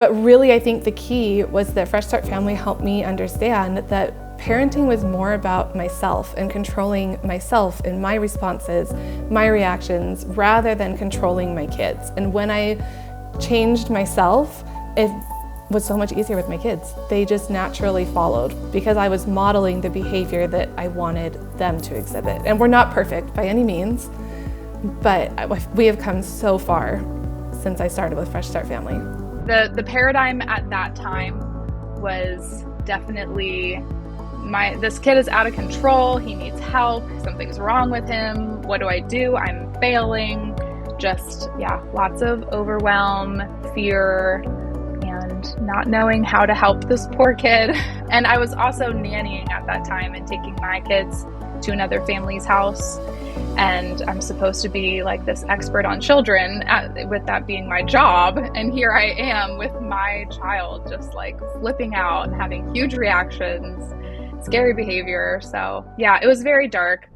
But really, I think the key was that Fresh Start Family helped me understand that parenting was more about myself and controlling myself and my responses, my reactions, rather than controlling my kids. And when I changed myself, it was so much easier with my kids. They just naturally followed because I was modeling the behavior that I wanted them to exhibit. And we're not perfect by any means, but we have come so far since I started with Fresh Start Family. The paradigm at that time was definitely this kid is out of control, he needs help, something's wrong with him, what do? I'm failing. Lots of overwhelm, fear, and not knowing how to help this poor kid. And I was also nannying at that time and taking my kids to another family's house. And I'm supposed to be like this expert on children, with that being my job. And here I am with my child just like flipping out and having huge reactions, scary behavior. So yeah, it was very dark.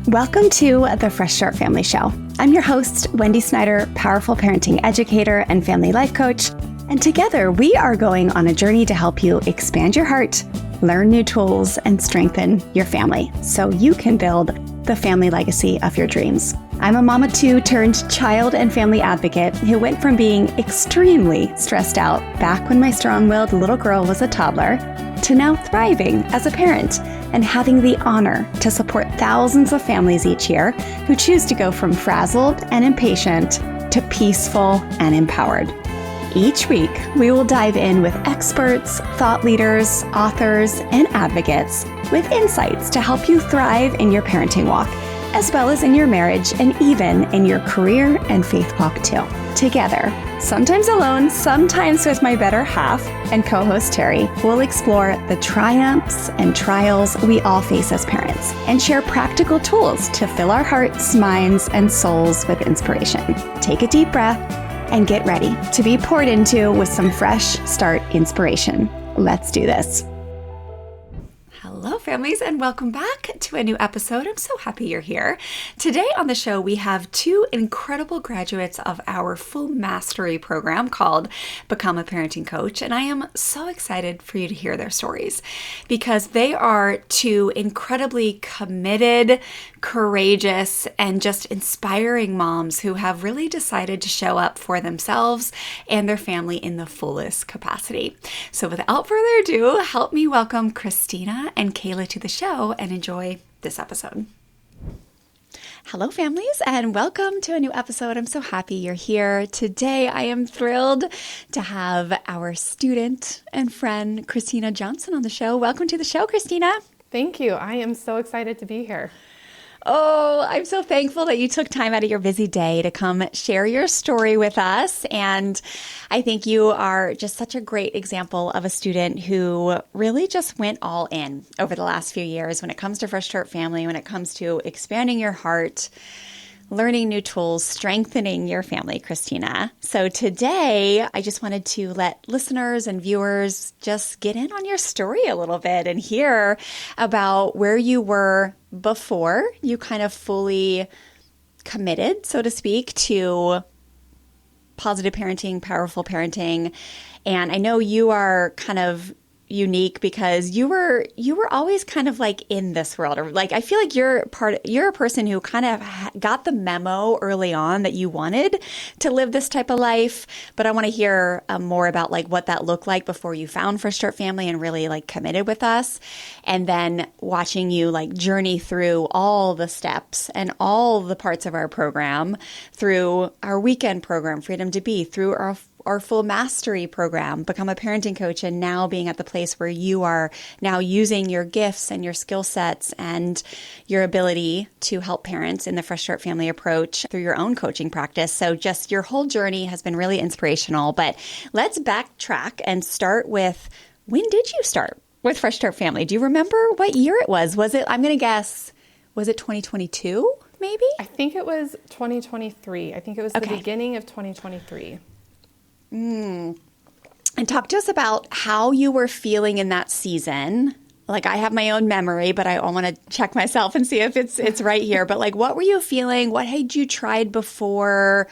Welcome to the Fresh Start Family Show. I'm your host, Wendy Snyder, powerful parenting educator and family life coach. And together we are going on a journey to help you expand your heart, learn new tools, and strengthen your family so you can build the family legacy of your dreams. I'm a mama too turned child and family advocate who went from being extremely stressed out back when my strong-willed little girl was a toddler to now thriving as a parent and having the honor to support thousands of families each year who choose to go from frazzled and impatient to peaceful and empowered. Each week, we will dive in with experts, thought leaders, authors, and advocates with insights to help you thrive in your parenting walk, as well as in your marriage and even in your career and faith walk too. Together, sometimes alone, sometimes with my better half and co-host Terry, we'll explore the triumphs and trials we all face as parents and share practical tools to fill our hearts, minds, and souls with inspiration. Take a deep breath and get ready to be poured into with some fresh start inspiration. Let's do this. Hello, families, and welcome back to a new episode. I'm so happy you're here. Today on the show, we have two incredible graduates of our full mastery program called Become a Parenting Coach, and I am so excited for you to hear their stories because they are two incredibly committed, courageous, and just inspiring moms who have really decided to show up for themselves and their family in the fullest capacity. So without further ado, help me welcome Cristina and Cayla to the show and enjoy this episode. Hello, families, and welcome to a new episode. I'm so happy you're here. Today, I am thrilled to have our student and friend, Cristina Johnson, on the show. Welcome to the show, Cristina. Thank you. I am so excited to be here. Oh, I'm so thankful that you took time out of your busy day to come share your story with us. And I think you are just such a great example of a student who really just went all in over the last few years when it comes to Fresh Start Family, when it comes to expanding your heart, learning new tools, strengthening your family, Cristina. So today, I just wanted to let listeners and viewers just get in on your story a little bit and hear about where you were before you kind of fully committed, so to speak, to positive parenting, powerful parenting. And I know you are kind of unique because you were always kind of like in this world, or like I feel like you're a person who kind of got the memo early on that you wanted to live this type of life. But I want to hear more about like what that looked like before you found Fresh Start Family and really like committed with us, and then watching you like journey through all the steps and all the parts of our program, through our weekend program, Freedom to Be, through our full mastery program, Become a Parenting Coach, and now being at the place where you are now using your gifts and your skill sets and your ability to help parents in the Fresh Start Family approach through your own coaching practice. So just your whole journey has been really inspirational. But let's backtrack and start with, when did you start with Fresh Start Family? Do you remember what year it was? Was it, I'm going to guess, was it 2022 maybe? I think it was 2023. I think it was the beginning of 2023. And talk to us about how you were feeling in that season. Like, I have my own memory, but I want to check myself and see if it's right here. But like, what were you feeling? What had you tried before?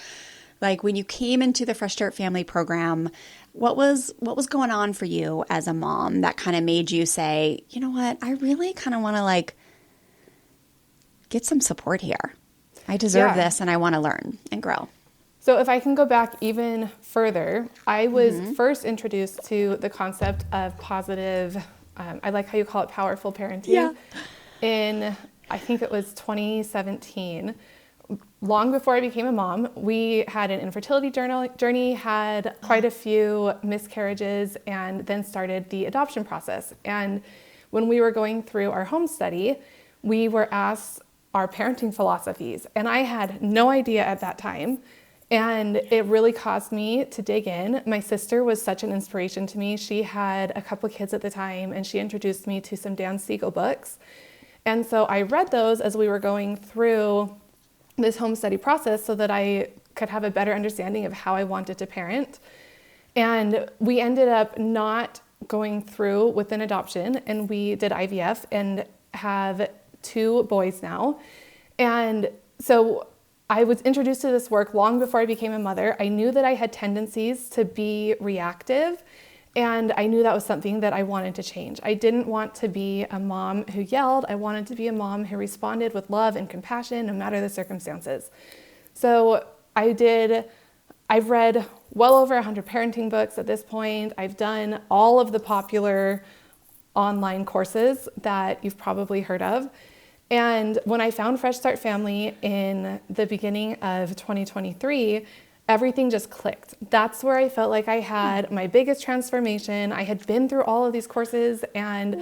Like when you came into the Fresh Start Family program, what was going on for you as a mom that kind of made you say, you know what, I really kind of want to like get some support here. I deserve this and I want to learn and grow. So if I can go back even further, I was first introduced to the concept of positive, I like how you call it powerful parenting, in, I think it was 2017. Long before I became a mom, we had an infertility journey, had quite a few miscarriages, and then started the adoption process. And when we were going through our home study, we were asked our parenting philosophies, and I had no idea at that time. And it really caused me to dig in. My sister was such an inspiration to me. She had a couple kids at the time, and she introduced me to some Dan Siegel books. And so I read those as we were going through this home study process so that I could have a better understanding of how I wanted to parent. And we ended up not going through with an adoption, and we did IVF and have 2 boys now. And so I was introduced to this work long before I became a mother. I knew that I had tendencies to be reactive, and I knew that was something that I wanted to change. I didn't want to be a mom who yelled. I wanted to be a mom who responded with love and compassion no matter the circumstances. So I've read well over 100 parenting books at this point. I've done all of the popular online courses that you've probably heard of. And when I found Fresh Start Family in the beginning of 2023, everything just clicked. That's where I felt like I had my biggest transformation. I had been through all of these courses, and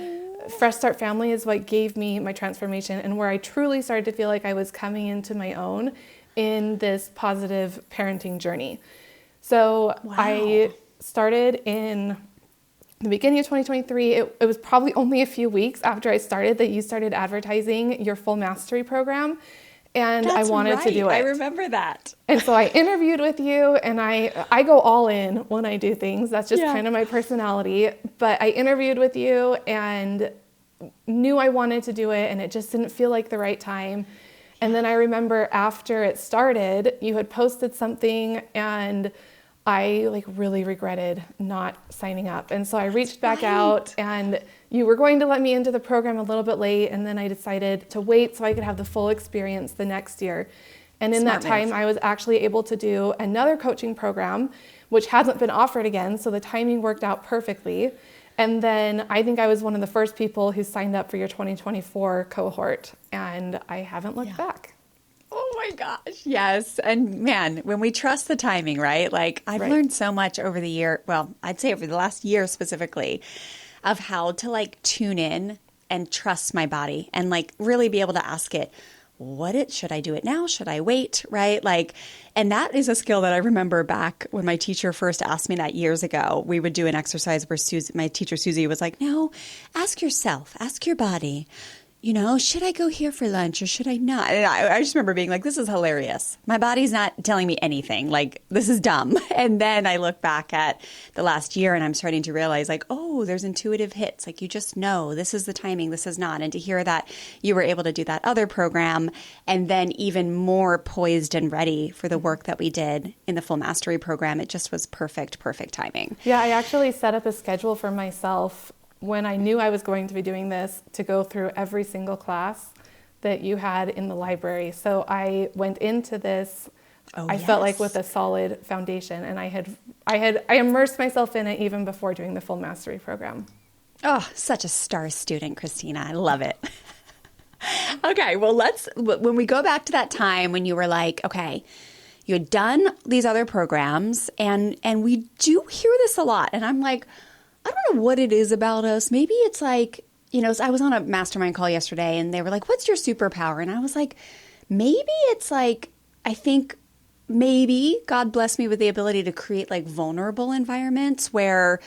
Fresh Start Family is what gave me my transformation and where I truly started to feel like I was coming into my own in this positive parenting journey. So I started in the beginning of 2023, it was probably only a few weeks after I started that you started advertising your full mastery program. And I wanted to do it. I remember that. And so I interviewed with you, and I go all in when I do things. That's just kind of my personality. But I interviewed with you and knew I wanted to do it, and it just didn't feel like the right time. And then I remember after it started, you had posted something, and I really regretted not signing up. And so I reached back out, and you were going to let me into the program a little bit late. And then I decided to wait so I could have the full experience the next year. And in that time, I was actually able to do another coaching program, which hasn't been offered again. So the timing worked out perfectly. And then I think I was one of the first people who signed up for your 2024 cohort, and I haven't looked back. Oh my gosh. Yes. And man, when we trust the timing, right? Like I've learned so much over the year. Well, I'd say over the last year specifically of how to tune in and trust my body and really be able to ask it, should I do it now? Should I wait? Right? And that is a skill that I remember back when my teacher first asked me that years ago. We would do an exercise where my teacher Susie was like, no, ask yourself, ask your body, should I go here for lunch or should I not? And I just remember being like, this is hilarious. My body's not telling me anything. This is dumb. And then I look back at the last year and I'm starting to realize there's intuitive hits. You just know this is the timing, this is not. And to hear that you were able to do that other program and then even more poised and ready for the work that we did in the full mastery program, it just was perfect timing. Yeah, I actually set up a schedule for myself when I knew I was going to be doing this to go through every single class that you had in the library. So I went into this, I felt like with a solid foundation, and I immersed myself in it even before doing the full mastery program. Oh, such a star student, Cristina. I love it. Okay, well, when we go back to that time when you were like, okay, you had done these other programs, and we do hear this a lot, and I'm like, I don't know what it is about us. Maybe it's I was on a mastermind call yesterday and they were like, what's your superpower? And I was like, maybe it's I think maybe God blessed me with the ability to create vulnerable environments where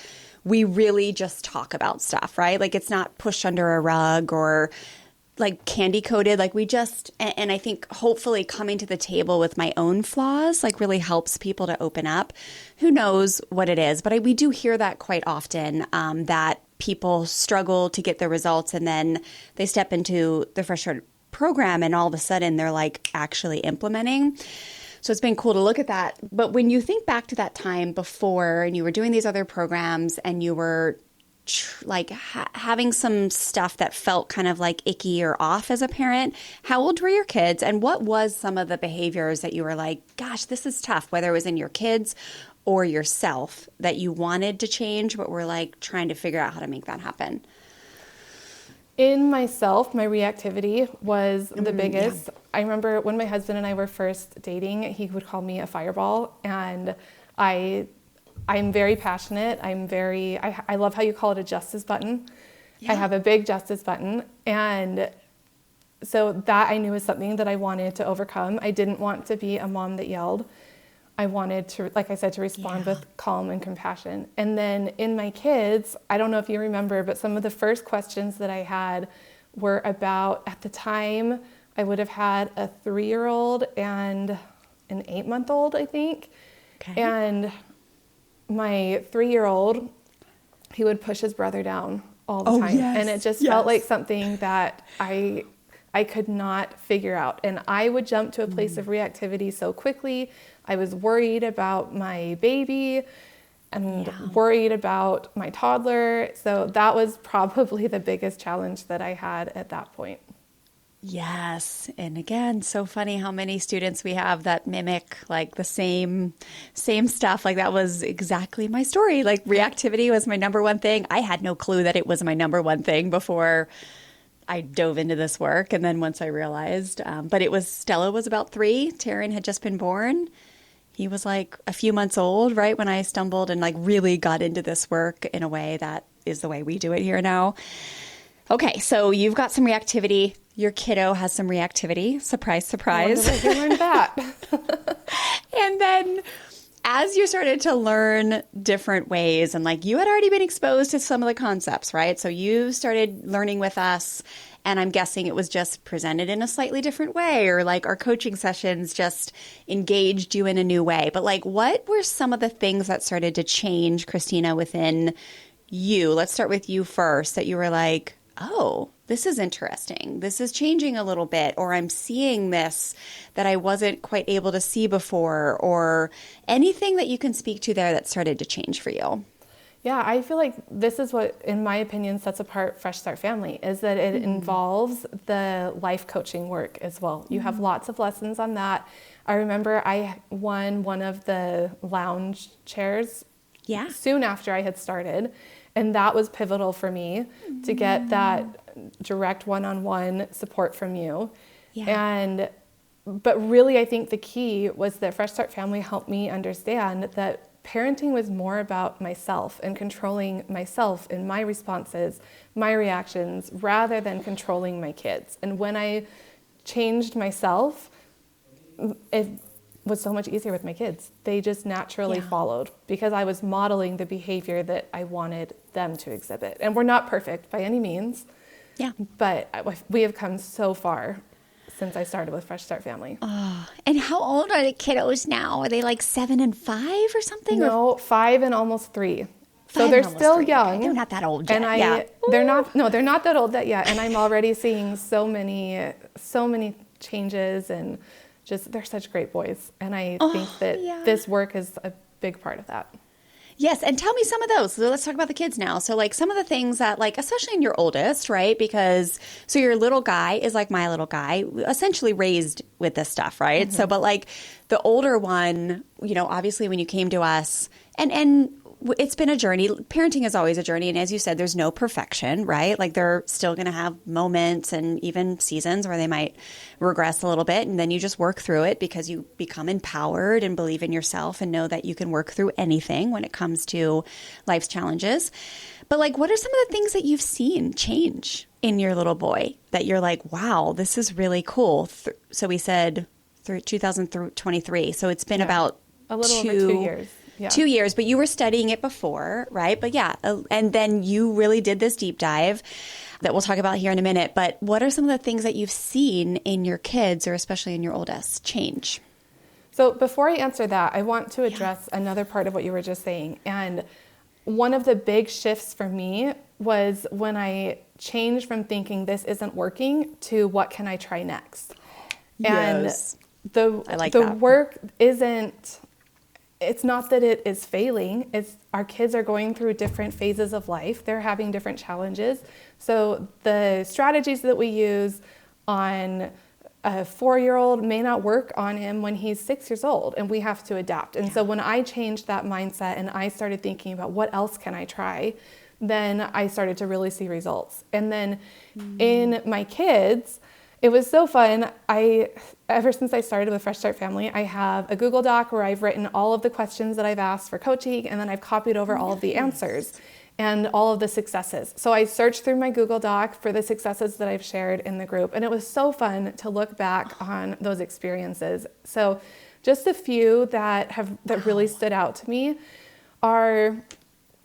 we really just talk about stuff, right? It's not pushed under a rug or candy coated. We just, and I think hopefully coming to the table with my own flaws, really helps people to open up. Who knows what it is, but we do hear that quite often, that people struggle to get the results and then they step into the Fresh Start program and all of a sudden they're actually implementing. So it's been cool to look at that. But when you think back to that time before and you were doing these other programs and you were having some stuff that felt kind of like icky or off as a parent, how old were your kids? And what was some of the behaviors that you were like, gosh, this is tough, whether it was in your kids or yourself that you wanted to change, but were like trying to figure out how to make that happen? In myself, my reactivity was the biggest. Yeah. I remember when my husband and I were first dating, he would call me a fireball, and I'm very passionate. I love how you call it a justice button. Yeah. I have a big justice button. And so that I knew was something that I wanted to overcome. I didn't want to be a mom that yelled. I wanted to, like I said, to respond with calm and compassion. And then in my kids, I don't know if you remember, but some of the first questions that I had were about, at the time, I would have had a 3-year-old and an 8-month-old, I think. Okay. And my 3-year-old, he would push his brother down all the time. Yes, and it just felt like something that I could not figure out. And I would jump to a place of reactivity so quickly. I was worried about my baby and worried about my toddler. So that was probably the biggest challenge that I had at that point. Yes. And again, so funny how many students we have that mimic like the same stuff. Like that was exactly my story. Like reactivity was my number one thing. I had no clue that it was my number one thing before I dove into this work. And then once I realized, but it was, Stella was about 3. Taryn had just been born. He was like a few months old, right, when I stumbled and like really got into this work in a way that is the way we do it here now. Okay, so you've got some reactivity. Your kiddo has some reactivity. Surprise, surprise. I wonder where you learned that. And then as you started to learn different ways, and like you had already been exposed to some of the concepts, right? So you started learning with us, and I'm guessing it was just presented in a slightly different way, or like our coaching sessions just engaged you in a new way. But like, what were some of the things that started to change, Cristina, within you? Let's start with you first, that you were like, oh, this is interesting. This is changing a little bit, or I'm seeing this that I wasn't quite able to see before, or anything that you can speak to there that started to change for you. Yeah, I feel like this is what, in my opinion, sets apart Fresh Start Family, is that it involves the life coaching work as well. You have lots of lessons on that. I remember I won one of the lounge chairs soon after I had started. And that was pivotal for me to get that direct one-on-one support from you. Yeah. But really, I think the key was that Fresh Start Family helped me understand that parenting was more about myself and controlling myself in my responses, my reactions, rather than controlling my kids. And when I changed myself, it was so much easier with my kids. They just naturally followed because I was modeling the behavior that I wanted them to exhibit. And we're not perfect by any means. Yeah. But we have come so far since I started with Fresh Start Family. Oh, and how old are the kiddos now? Are they like 7 and 5 or something? No, 5 and almost 3. So they're still 3. young. Okay. They're not that old yet. And they're not that old yet. And I'm already seeing so many changes, and just, they're such great boys. And I think that this work is a big part of that. Yes. And tell me some of those. So let's talk about the kids now. So like some of the things that like, especially in your oldest, right? Because so your little guy is like my little guy, essentially raised with this stuff, right? Mm-hmm. So, but like the older one, you know, obviously when you came to us, and it's been a journey. Parenting is always a journey. And as you said, there's no perfection, right? Like they're still going to have moments and even seasons where they might regress a little bit. And then you just work through it because you become empowered and believe in yourself and know that you can work through anything when it comes to life's challenges. But like, what are some of the things that you've seen change in your little boy that you're like, wow, this is really cool? So we said through 2023. So it's been about a little over 2 years. Yeah. 2 years, but you were studying it before, right? But yeah, and then you really did this deep dive that we'll talk about here in a minute. But what are some of the things that you've seen in your kids, or especially in your oldest, change? So before I answer that, I want to address another part of what you were just saying. And one of the big shifts for me was when I changed from thinking this isn't working to what can I try next? Yes. I like the that. work isn't, it's not that it is failing. It's our kids are going through different phases of life. They're having different challenges. So the strategies that we use on a 4-year-old may not work on him when he's 6 years old, and we have to adapt. And so when I changed that mindset and I started thinking about what else can I try, then I started to really see results. And then in my kids, it was so fun. Ever since I started with Fresh Start Family, I have a Google Doc where I've written all of the questions that I've asked for coaching, and then I've copied over all of the answers and all of the successes. So I searched through my Google Doc for the successes that I've shared in the group, and it was so fun to look back on those experiences. So just a few that really stood out to me are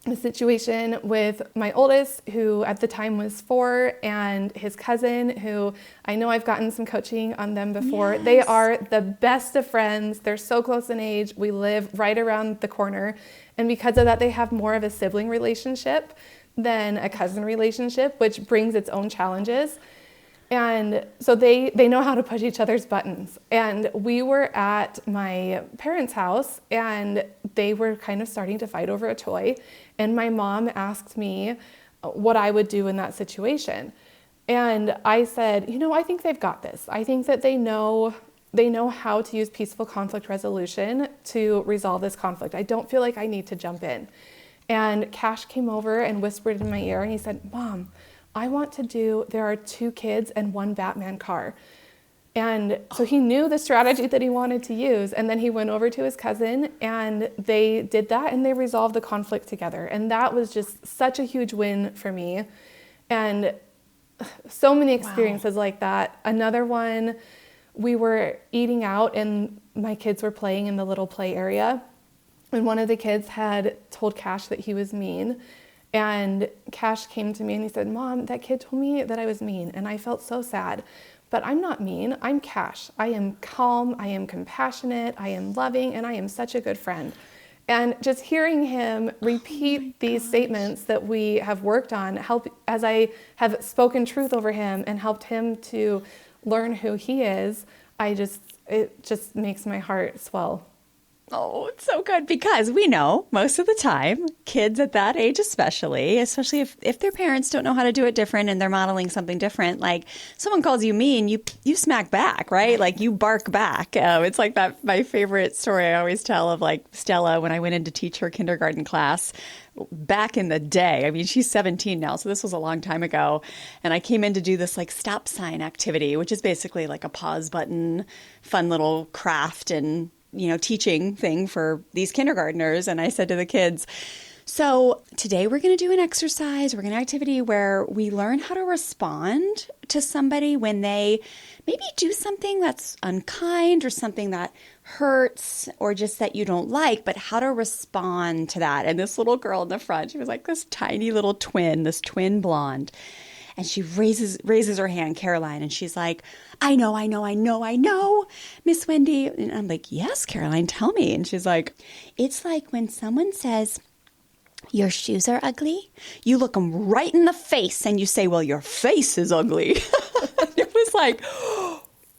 a situation with my oldest, who at the time was 4, and his cousin, who I know I've gotten some coaching on them before. Yes. They are the best of friends. They're so close in age. We live right around the corner. And because of that, they have more of a sibling relationship than a cousin relationship, which brings its own challenges. And so they know how to push each other's buttons. And we were at my parents' house, and they were kind of starting to fight over a toy. And my mom asked me what I would do in that situation. And I said, I think they've got this. I think that they know how to use peaceful conflict resolution to resolve this conflict. I don't feel like I need to jump in. And Cash came over and whispered in my ear, and he said, Mom, there are 2 kids and 1 Batman car. And so he knew the strategy that he wanted to use. And then he went over to his cousin, and they did that, and they resolved the conflict together. And that was just such a huge win for me. And so many experiences like that. Another one, we were eating out, and my kids were playing in the little play area. And one of the kids had told Cash that he was mean. And Cash came to me and he said, Mom, that kid told me that I was mean, and I felt so sad. But I'm not mean. I'm Cash. I am calm. I am compassionate. I am loving, and I am such a good friend. And just hearing him repeat these statements that we have worked on, as I have spoken truth over him and helped him to learn who he is, it just makes my heart swell. Oh, it's so good, because we know most of the time, kids at that age especially if their parents don't know how to do it different and they're modeling something different, like someone calls you mean, you smack back, right? Like you bark back. It's like that, my favorite story I always tell of like Stella, when I went in to teach her kindergarten class back in the day. I mean, she's 17 now, so this was a long time ago. And I came in to do this like stop sign activity, which is basically like a pause button, fun little craft and teaching thing for these kindergartners. And I said to the kids, so today we're going to do an exercise, we're going to activity where we learn how to respond to somebody when they maybe do something that's unkind or something that hurts or just that you don't like, but how to respond to that. And this little girl in the front, she was like this tiny little twin, this twin blonde. And she raises her hand, Caroline, and she's like, I know, Miss Wendy. And I'm like, yes, Caroline, tell me. And she's like, it's like when someone says, your shoes are ugly, you look them right in the face and you say, well, your face is ugly. It was like,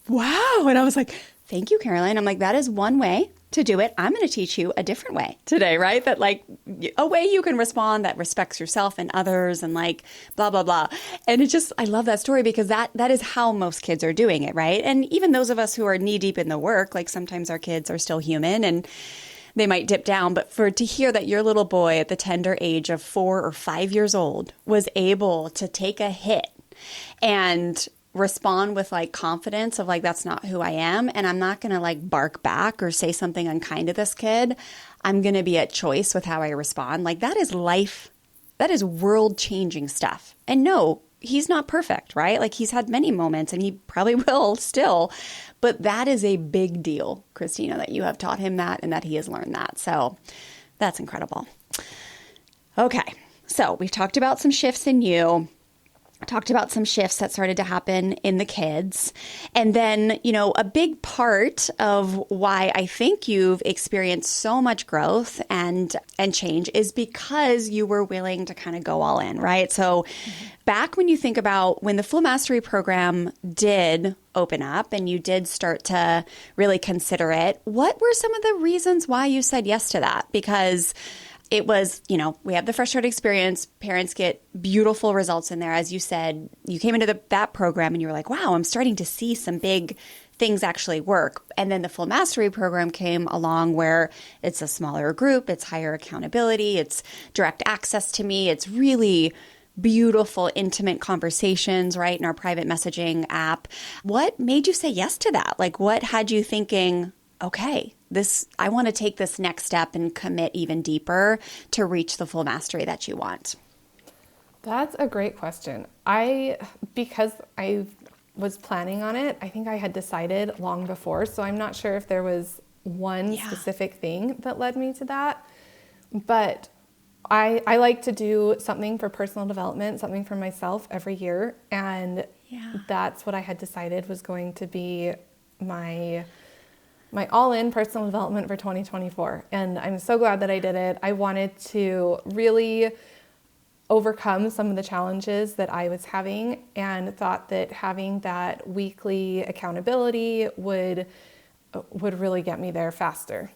wow. And I was like, thank you, Caroline. I'm like, that is one way to do it. I'm going to teach you a different way today, right? That like a way you can respond that respects yourself and others and like blah, blah, blah. And it just, I love that story because that is how most kids are doing it, right? And even those of us who are knee deep in the work, like sometimes our kids are still human and they might dip down. But to hear that your little boy at the tender age of 4 or 5 years old was able to take a hit and respond with like confidence of like, that's not who I am. And I'm not going to like bark back or say something unkind to this kid. I'm going to be at choice with how I respond. Like that is life. That is world changing stuff. And no, he's not perfect, right? Like he's had many moments and he probably will still, but that is a big deal, Cristina, that you have taught him that and that he has learned that. So that's incredible. Okay. So we've talked about some shifts in you. talked about some shifts that started to happen in the kids. And then, a big part of why I think you've experienced so much growth and change is because you were willing to kind of go all in, right? So back when you think about when the Full Mastery program did open up and you did start to really consider it, what were some of the reasons why you said yes to that? Because it was, we have the Fresh Start experience. Parents get beautiful results in there. As you said, you came into that program and you were like, wow, I'm starting to see some big things actually work. And then the Full Mastery program came along where it's a smaller group, it's higher accountability, it's direct access to me, it's really beautiful, intimate conversations, right, in our private messaging app. What made you say yes to that? Like, what had you thinking, okay, I want to take this next step and commit even deeper to reach the full mastery that you want? That's a great question. Because I was planning on it, I think I had decided long before, so I'm not sure if there was one specific thing that led me to that. But I like to do something for personal development, something for myself every year, and that's what I had decided was going to be my all-in personal development for 2024. And I'm so glad that I did it. I wanted to really overcome some of the challenges that I was having and thought that having that weekly accountability would really get me there faster.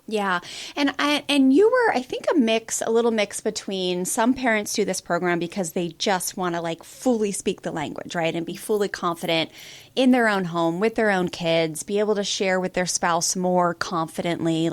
Yeah. And you were, I think, a little mix between some parents do this program because they just want to fully speak the language, right? And be fully confident in their own home with their own kids, be able to share with their spouse more confidently,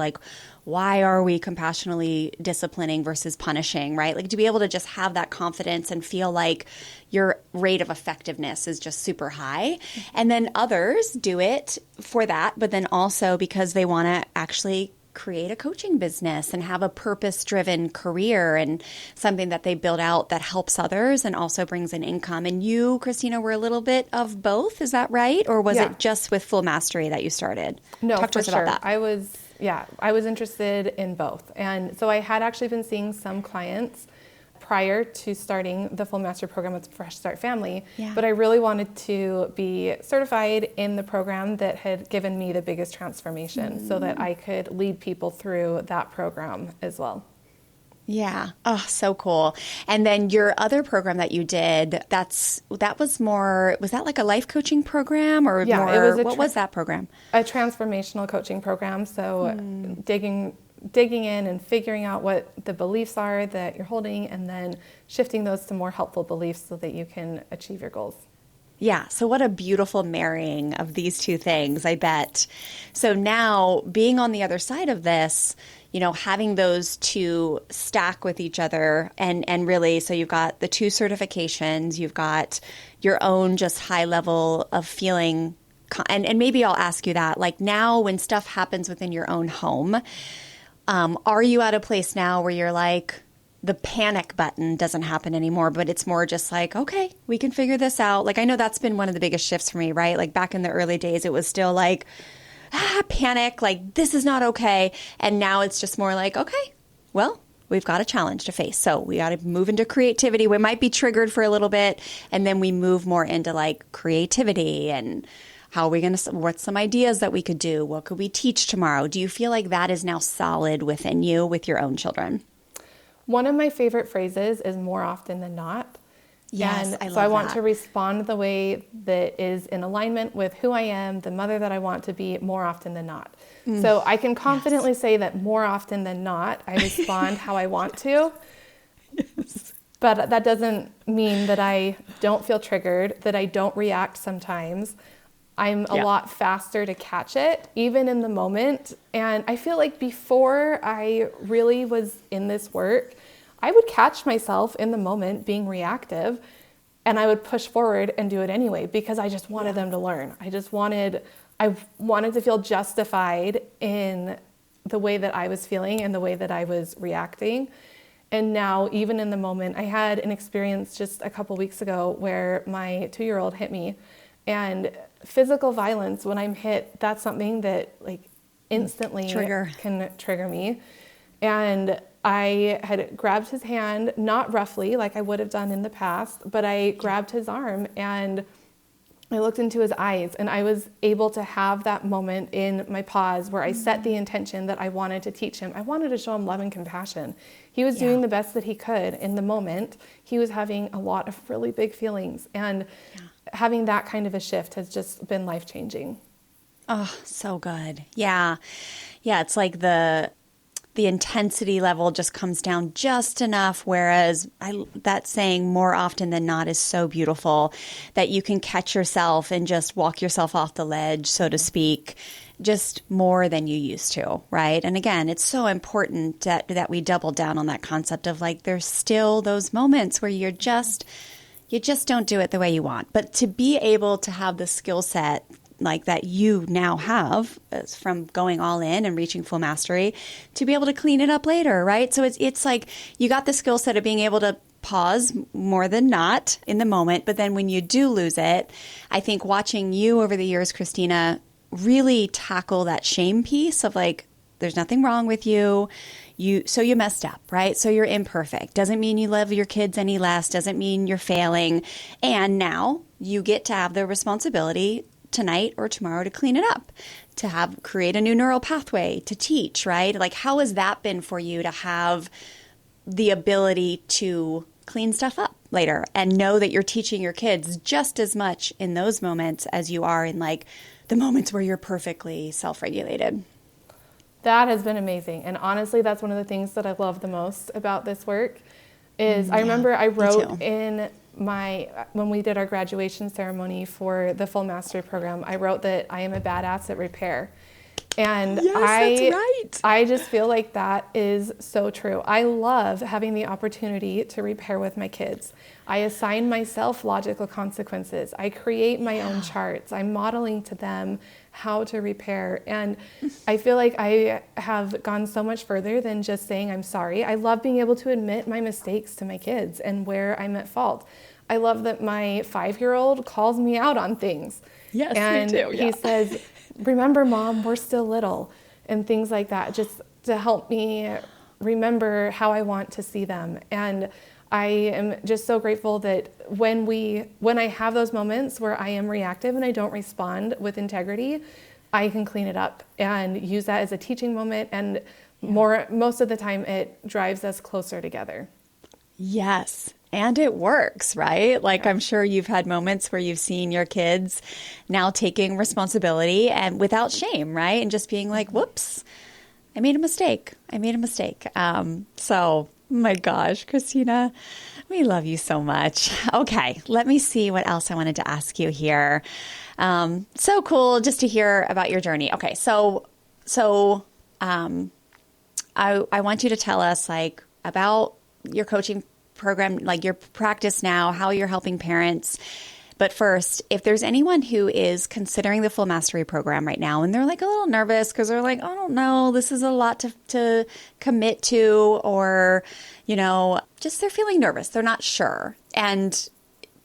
why are we compassionately disciplining versus punishing, right? To be able to just have that confidence and feel like your rate of effectiveness is just super high. And then others do it for that, but then also because they want to actually create a coaching business and have a purpose-driven career and something that they build out that helps others and also brings in income. And you, Cristina, were a little bit of both. Is that right? Or was it just with Full Mastery that you started? No, Talk to us about that. I was interested in both. And so I had actually been seeing some clients prior to starting the Full Mastery program with Fresh Start Family, but I really wanted to be certified in the program that had given me the biggest transformation so that I could lead people through that program as well. Yeah. Oh, so cool. And then your other program that you did, was that a life coaching program or more? It was what was that program? A transformational coaching program. So digging in and figuring out what the beliefs are that you're holding and then shifting those to more helpful beliefs so that you can achieve your goals. Yeah. So what a beautiful marrying of these two things, I bet. So now being on the other side of this, having those two stack with each other and really, so you've got the two certifications, you've got your own just high level of feeling. And maybe I'll ask you that, now when stuff happens within your own home, are you at a place now where you're the panic button doesn't happen anymore, but it's more just okay, we can figure this out. I know that's been one of the biggest shifts for me, right? Back in the early days, it was still panic, this is not okay. And now it's just more okay, well, we've got a challenge to face. So we got to move into creativity. We might be triggered for a little bit, and then we move more into creativity and how are we going to, what's some ideas that we could do? What could we teach tomorrow? Do you feel like that is now solid within you with your own children? One of my favorite phrases is more often than not. Yes, and I love so I want that. to respond the way that is in alignment with who I am, the mother that I want to be more often than not. So I can confidently say that more often than not, I respond how I want to. Yes. But that doesn't mean that I don't feel triggered, that I don't react sometimes. I'm a lot faster to catch it, even in the moment. And I feel like before I really was in this work, I would catch myself in the moment being reactive, and I would push forward and do it anyway because I just wanted them to learn. I wanted to feel justified in the way that I was feeling and the way that I was reacting. And now, even in the moment, I had an experience just a couple weeks ago where my 2-year-old hit me. And physical violence, when I'm hit, that's something that instantly can trigger me. And I had grabbed his hand, not roughly like I would have done in the past, but I grabbed his arm and I looked into his eyes, and I was able to have that moment in my pause where I set the intention that I wanted to teach him. I wanted to show him love and compassion. He was doing the best that he could in the moment. He was having a lot of really big feelings, and having that kind of a shift has just been life-changing. Oh, so good. Yeah. Yeah, it's like the intensity level just comes down just enough, whereas that saying more often than not is so beautiful, that you can catch yourself and just walk yourself off the ledge, so to speak, just more than you used to, right? And again, it's so important that we double down on that concept of like, there's still those moments where you just don't do it the way you want. But to be able to have the skill set like that you now have from going all in and reaching full mastery, to be able to clean it up later, right? So it's like you got the skill set of being able to pause more than not in the moment. But then when you do lose it, I think watching you over the years, Cristina, really tackle that shame piece of like, there's nothing wrong with you. So you messed up, right? So you're imperfect. Doesn't mean you love your kids any less. Doesn't mean you're failing. And now you get to have the responsibility tonight or tomorrow to clean it up, to create a new neural pathway, to teach, right? Like, how has that been for you to have the ability to clean stuff up later and know that you're teaching your kids just as much in those moments as you are in like the moments where you're perfectly self-regulated? That has been amazing. And honestly, that's one of the things that I love the most about this work is I remember I wrote in when we did our graduation ceremony for the Full Mastery program, I wrote that I am a badass at repair. And yes, that's right. I just feel like that is so true. I love having the opportunity to repair with my kids. I assign myself logical consequences. I create my own charts. I'm modeling to them how to repair. And I feel like I have gone so much further than just saying I'm sorry. I love being able to admit my mistakes to my kids and where I'm at fault. I love that my 5-year-old calls me out on things. Yes, and me too. He says, remember, Mom, we're still little, and things like that, just to help me remember how I want to see them. And I am just so grateful that when I have those moments where I am reactive and I don't respond with integrity, I can clean it up and use that as a teaching moment. And most of the time, it drives us closer together. Yes. And it works, right? Like, I'm sure you've had moments where you've seen your kids now taking responsibility and without shame, right? And just being like, whoops, I made a mistake. So, my gosh, Cristina, we love you so much. Okay, let me see what else I wanted to ask you here. So cool just to hear about your journey. Okay, so I want you to tell us like about your coaching program, like your practice now, how you're helping parents. But first, if there's anyone who is considering the Full Mastery program right now and they're like a little nervous because they're like, I don't know, this is a lot to commit to, or, just they're feeling nervous. They're not sure. And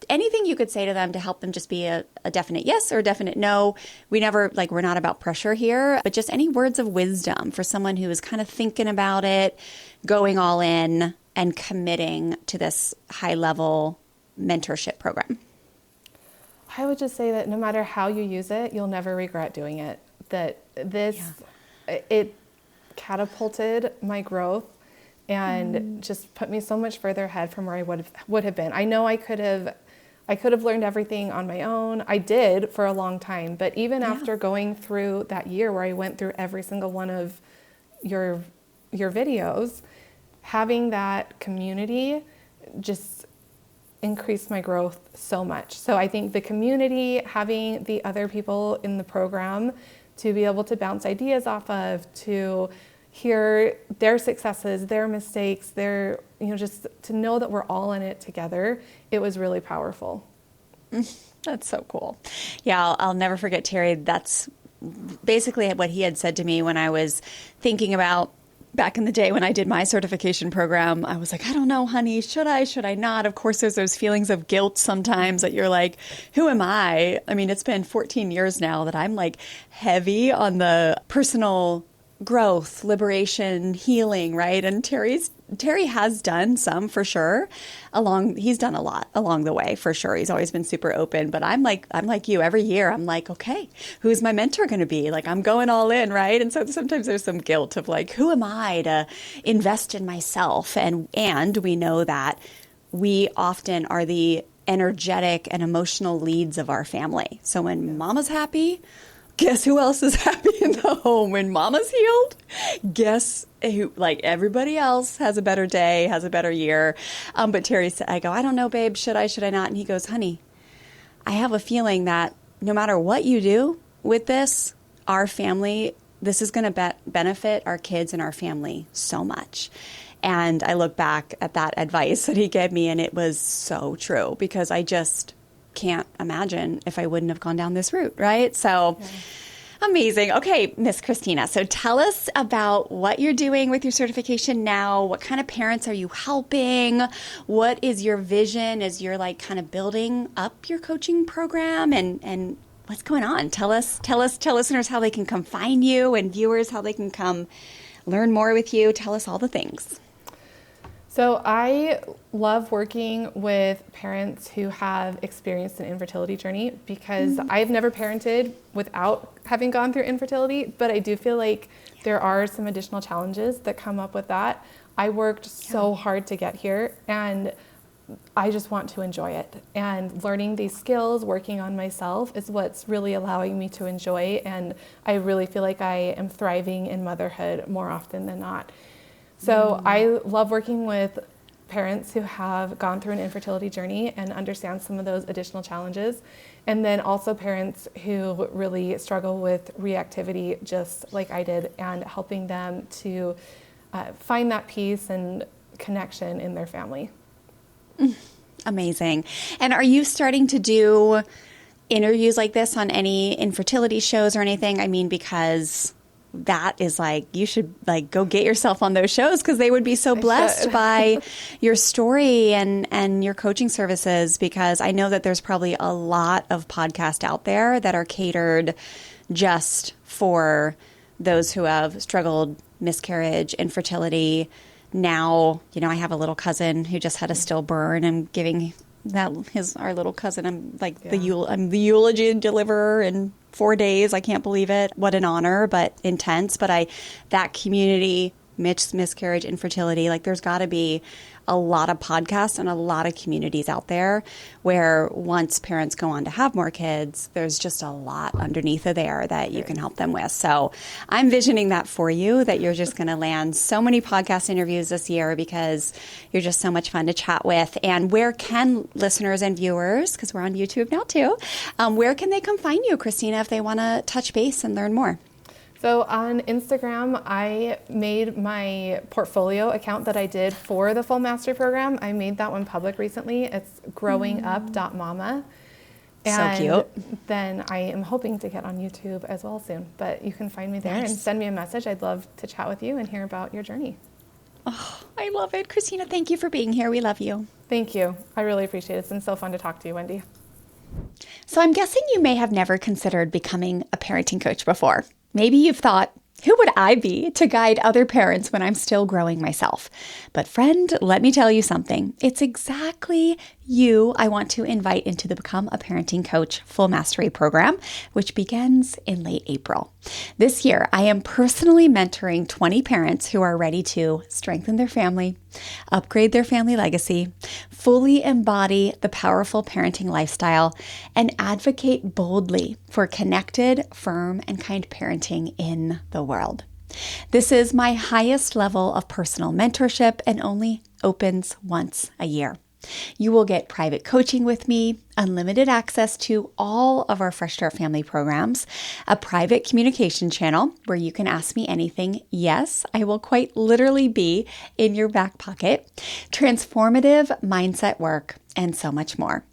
anything you could say to them to help them just be a definite yes or a definite no. We're not about pressure here, but just any words of wisdom for someone who is kind of thinking about it, going all in and committing to this high-level mentorship program. I would just say that no matter how you use it, you'll never regret doing it. That it catapulted my growth and just put me so much further ahead from where I would have been. I know I could have learned everything on my own. I did for a long time, but even after going through that year where I went through every single one of your videos, having that community just increased my growth so much. So I think the community, having the other people in the program to be able to bounce ideas off of, to hear their successes, their mistakes, just to know that we're all in it together, it was really powerful. That's so cool. Yeah, I'll never forget Terry. That's basically what he had said to me when I was thinking about back in the day when I did my certification program. I was like, I don't know, honey, should I not? Of course, there's those feelings of guilt sometimes that you're like, who am I? I mean, it's been 14 years now that I'm like heavy on the personal growth, liberation, healing, right? And Terry has done some for sure he's done a lot along the way for sure. He's always been super open, but I'm like you every year. I'm like, okay, who's my mentor going to be? Like I'm going all in, right? And so sometimes there's some guilt of like, who am I to invest in myself? And we know that we often are the energetic and emotional leads of our family. So when mama's happy, guess who else is happy in the home? When mama's healed, guess who, like everybody else has a better day, has a better year. But Terry said, I go, I don't know, babe, should I not? And he goes, honey, I have a feeling that no matter what you do with this, our family, this is going to benefit our kids and our family so much. And I look back at that advice that he gave me, and it was so true because I just can't imagine if I wouldn't have gone down this route, right? So amazing. Okay, Miss Cristina. So tell us about what you're doing with your certification now. What kind of parents are you helping? What is your vision as you're like kind of building up your coaching program and what's going on? Tell listeners how they can come find you and viewers how they can come learn more with you. Tell us all the things. So I love working with parents who have experienced an infertility journey because I've never parented without having gone through infertility, but I do feel like there are some additional challenges that come up with that. I worked so hard to get here and I just want to enjoy it. And learning these skills, working on myself is what's really allowing me to enjoy. And I really feel like I am thriving in motherhood more often than not. So I love working with parents who have gone through an infertility journey and understand some of those additional challenges. And then also parents who really struggle with reactivity, just like I did, and helping them to find that peace and connection in their family. Amazing. And are you starting to do interviews like this on any infertility shows or anything? I mean, because that is like, you should like go get yourself on those shows because they would be so blessed by your story and your coaching services, because I know that there's probably a lot of podcasts out there that are catered just for those who have struggled, miscarriage, infertility. Now, you know, I have a little cousin who just had a stillborn. I'm giving our little cousin, I'm like I'm the eulogy deliverer in 4 days. I can't believe it. What an honor, but intense. But that community, miscarriage, infertility, like there's got to be a lot of podcasts and a lot of communities out there where once parents go on to have more kids, there's just a lot underneath of there that you can help them with. So I'm visioning that for you, that you're just going to land so many podcast interviews this year because you're just so much fun to chat with. And where can listeners and viewers, because we're on YouTube now too, where can they come find you, Cristina, if they want to touch base and learn more? So on Instagram, I made my portfolio account that I did for the full mastery program. I made that one public recently. It's growingup.mama. So cute. Then I am hoping to get on YouTube as well soon. But you can find me there and send me a message. I'd love to chat with you and hear about your journey. Oh, I love it. Cristina, thank you for being here. We love you. Thank you. I really appreciate it. It's been so fun to talk to you, Wendy. So I'm guessing you may have never considered becoming a parenting coach before. Maybe you've thought, who would I be to guide other parents when I'm still growing myself? But friend, let me tell you something. It's exactly you I want to invite into the Become a Parenting Coach Full Mastery program, which begins in late April. This year, I am personally mentoring 20 parents who are ready to strengthen their family, upgrade their family legacy, fully embody the powerful parenting lifestyle, and advocate boldly for connected, firm, and kind parenting in the world. This is my highest level of personal mentorship and only opens once a year. You will get private coaching with me, unlimited access to all of our Fresh Start Family programs, a private communication channel where you can ask me anything. Yes, I will quite literally be in your back pocket, transformative mindset work, and so much more.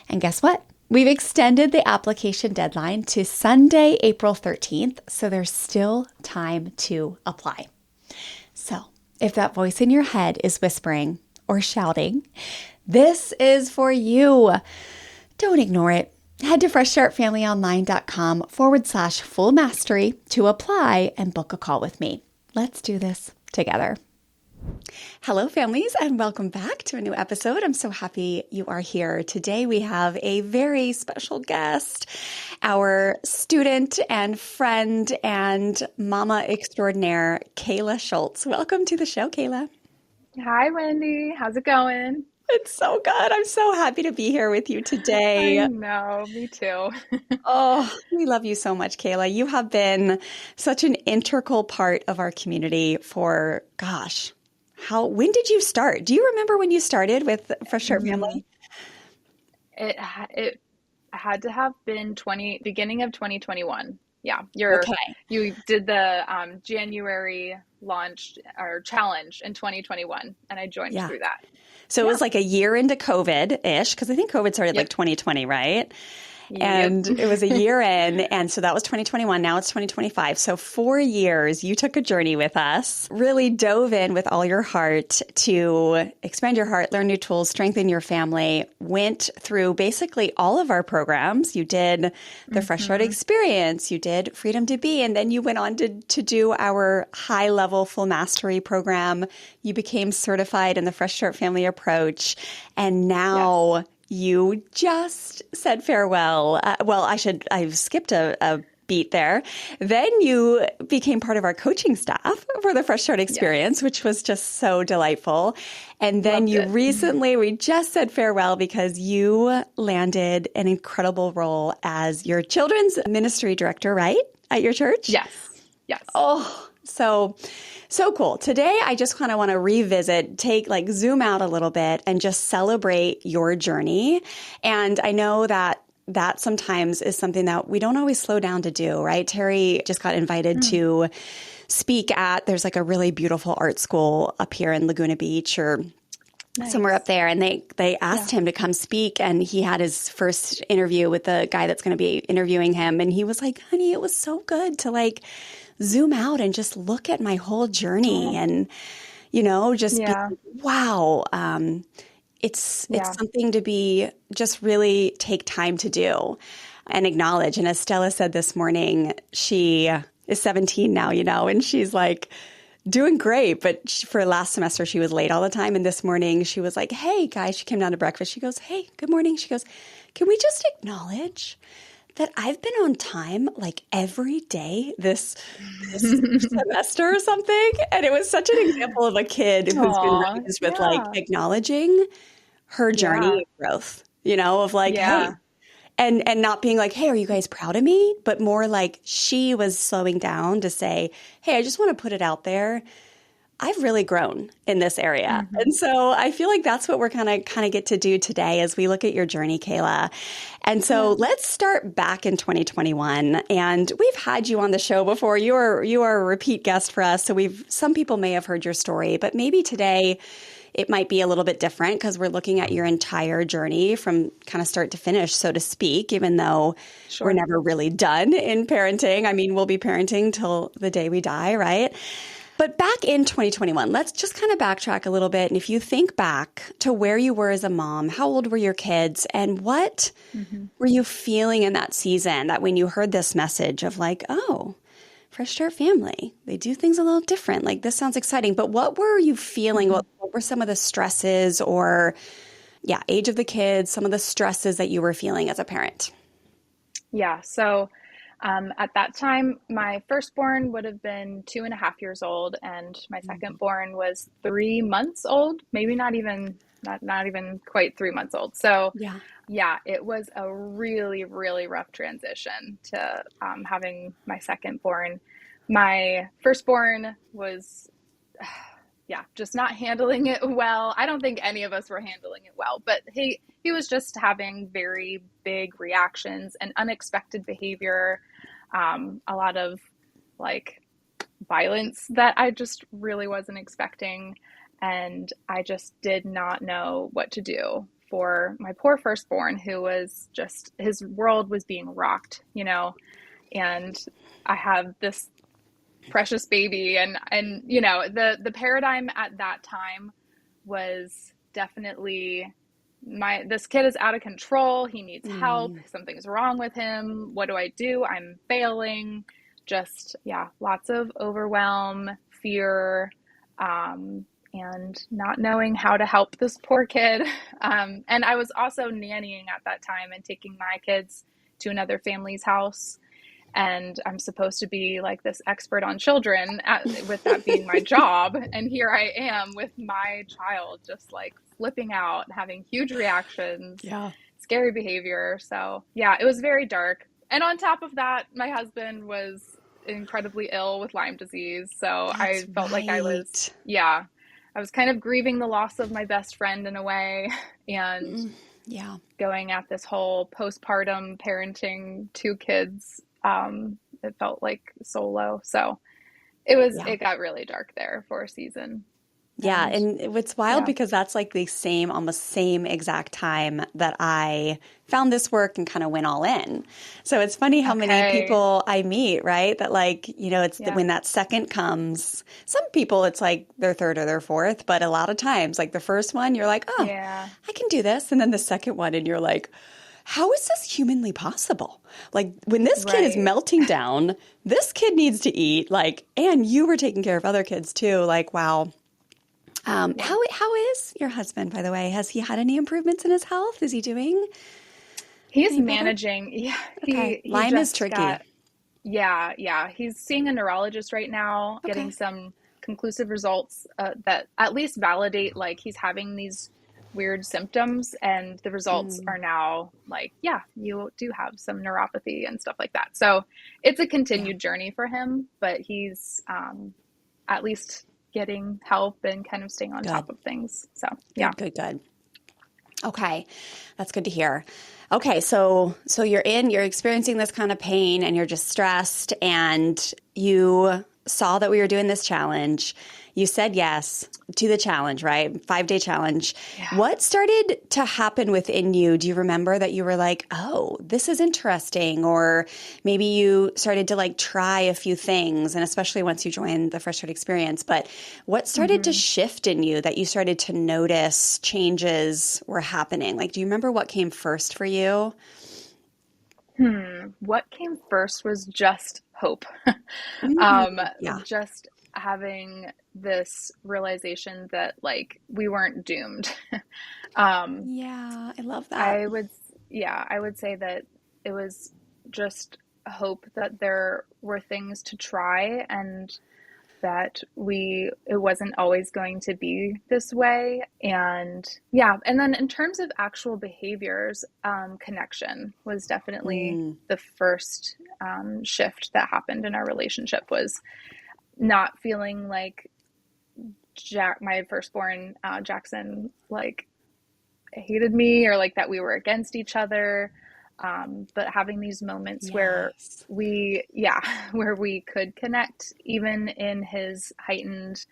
And guess what? We've extended the application deadline to Sunday, April 13th, so there's still time to apply. So if that voice in your head is whispering or shouting, this is for you. Don't ignore it. Head to freshstartfamilyonline.com/full mastery to apply and book a call with me. Let's do this together. Hello, families, and welcome back to a new episode. I'm so happy you are here. Today, we have a very special guest, our student and friend and mama extraordinaire, Cayla Schultz. Welcome to the show, Cayla. Hi, Wendy. How's it going? It's so good. I'm so happy to be here with you today. I know, me too. Oh, we love you so much, Cayla. You have been such an integral part of our community for, when did you start? Do you remember when you started with Fresh Start Family? It had to have been beginning of 2021. Yeah, you did the January launch or challenge in 2021, and I joined through that. So it was like a year into COVID-ish, because I think COVID started like 2020, right? And it was a year in. And so that was 2021. Now it's 2025. So 4 years, you took a journey with us, really dove in with all your heart to expand your heart, learn new tools, strengthen your family, went through basically all of our programs. You did the Fresh Start Experience, you did Freedom to Be, and then you went on to do our high level full mastery program. You became certified in the Fresh Start Family approach. And now you just said farewell. I've skipped a beat there. Then you became part of our coaching staff for the Fresh Start Experience, which was just so delightful. And then we just said farewell because you landed an incredible role as your children's ministry director, right? At your church? Yes. Oh, so cool. Today, I just kind of want to revisit, zoom out a little bit and just celebrate your journey. And I know that sometimes is something that we don't always slow down to do, right? Terry just got invited to speak there's like a really beautiful art school up here in Laguna Beach or somewhere up there. And they asked him to come speak. And he had his first interview with the guy that's going to be interviewing him. And he was like, honey, it was so good to zoom out and just look at my whole journey and, be, wow. It's something to be just really take time to do and acknowledge. And as Stella said this morning, she is 17 now, and she's doing great. But for last semester, she was late all the time. And this morning she was like, hey guys, she came down to breakfast. She goes, hey, good morning. She goes, can we just acknowledge that I've been on time every day this semester or something? And it was such an example of a kid who's been raised with acknowledging her journey of growth, hey, and not being hey, are you guys proud of me? But more she was slowing down to say, hey, I just want to put it out there. I've really grown in this area. And so I feel like that's what we're kind of get to do today as we look at your journey, Cayla. And so let's start back in 2021. And we've had you on the show before. You are a repeat guest for us. So some people may have heard your story, but maybe today it might be a little bit different because we're looking at your entire journey from kind of start to finish, so to speak, even though we're never really done in parenting. I mean, we'll be parenting till the day we die, right? But back in 2021, let's just kind of backtrack a little bit. And if you think back to where you were as a mom, how old were your kids and what were you feeling in that season that when you heard this message of Fresh Start Family, they do things a little different. This sounds exciting. But what were you feeling? What were some of the stresses or, age of the kids, some of the stresses that you were feeling as a parent? Yeah. So at that time, my firstborn would have been 2.5 years old, and my secondborn was 3 months old, maybe not even quite 3 months old. So it was a really, really rough transition to having my secondborn. My firstborn was, just not handling it well. I don't think any of us were handling it well, but he was just having very big reactions and unexpected behavior. A lot of violence that I just really wasn't expecting. And I just did not know what to do for my poor firstborn, who was just, his world was being rocked, and I have this precious baby and the paradigm at that time was definitely this kid is out of control. He needs help. Something's wrong with him. What do I do? I'm failing. Just, lots of overwhelm, fear, and not knowing how to help this poor kid. And I was also nannying at that time and taking my kids to another family's house. And I'm supposed to be like this expert on children, with that being my job. And here I am with my child just like flipping out, having huge reactions, scary behavior. So it was very dark. And on top of that, my husband was incredibly ill with Lyme disease. So I felt like I was kind of grieving the loss of my best friend in a way, and going at this whole postpartum parenting 2 kids. It felt like solo. So it got really dark there for a season. Yeah. And it's wild because that's like the almost same exact time that I found this work and kind of went all in. So it's funny how many people I meet, right? That like, it's when that second comes, some people it's like their third or their fourth, but a lot of times like the first one, you're like, oh, I can do this. And then the second one and you're like, how is this humanly possible? Like when this kid is melting down, this kid needs to eat, like, and you were taking care of other kids too. Like, wow. How is your husband, by the way? Has he had any improvements in his health? Is he doing? He's managing. Yeah. Okay. Lyme is tricky. He's seeing a neurologist right now, getting some conclusive results that at least validate like he's having these weird symptoms, and the results are now like, you do have some neuropathy and stuff like that. So it's a continued journey for him, but he's at least getting help and kind of staying on top of things. So Good. Okay. That's good to hear. Okay. So you're experiencing this kind of pain and you're just stressed, and you saw that we were doing this challenge. You said yes to the challenge, right? 5-day challenge. Yeah. What started to happen within you? Do you remember that you were like, oh, this is interesting? Or maybe you started to like try a few things, and especially once you joined the Fresh Start experience. But what started to shift in you that you started to notice changes were happening? Like, do you remember what came first for you? What came first was just hope. Just having this realization that like we weren't doomed. I love that. I would say that it was just hope that there were things to try, and that it wasn't always going to be this way. And then in terms of actual behaviors, connection was definitely the first shift that happened in our relationship, was not feeling like my firstborn, Jackson, like hated me, or like that we were against each other. But having these moments where we could connect, even in his heightened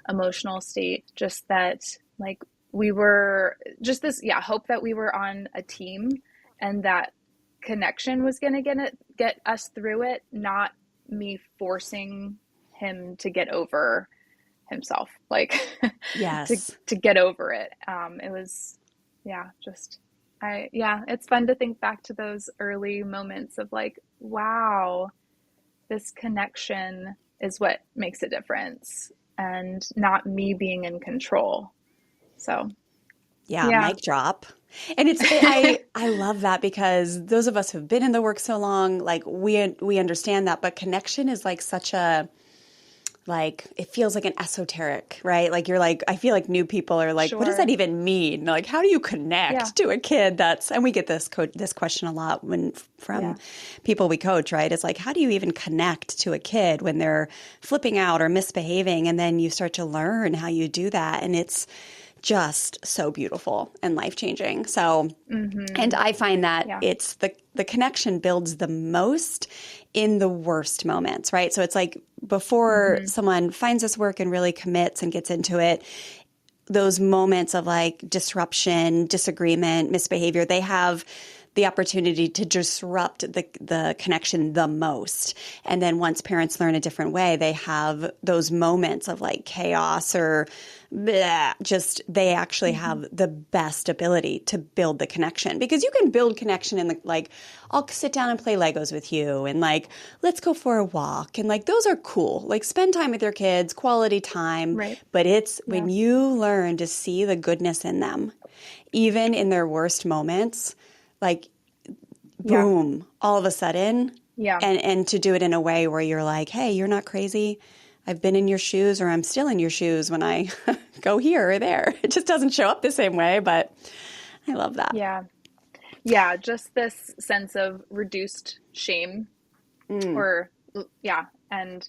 emotional state, just that like we were just this, hope that we were on a team, and that connection was going to get us through it, not me forcing him to get over himself, like to get over it. It was, it's fun to think back to those early moments of like, wow, this connection is what makes a difference, and not me being in control. So mic drop. And I love that, because those of us who've been in the work so long, like we understand that, but connection is like such a, like, it feels like an esoteric, right? Like you're like, I feel like new people are like, what does that even mean? Like, how do you connect to a kid and we get this question a lot from people we coach, right? It's like, how do you even connect to a kid when they're flipping out or misbehaving? And then you start to learn how you do that. And it's just so beautiful and life-changing. So, and I find that it's the connection builds the most in the worst moments, right? So it's like before someone finds this work and really commits and gets into it, those moments of like disruption, disagreement, misbehavior, they have the opportunity to disrupt the connection the most. And then once parents learn a different way, they have those moments of like chaos or bleh, just they actually have the best ability to build the connection, because you can build connection in the like, I'll sit down and play Legos with you and like, let's go for a walk. And like, those are cool. Like spend time with your kids, quality time. Right. But it's when you learn to see the goodness in them, even in their worst moments, like boom, all of a sudden. Yeah. And to do it in a way where you're like, hey, you're not crazy. I've been in your shoes, or I'm still in your shoes when I go here or there. It just doesn't show up the same way, but I love that. Yeah. Yeah. Just this sense of reduced shame or, And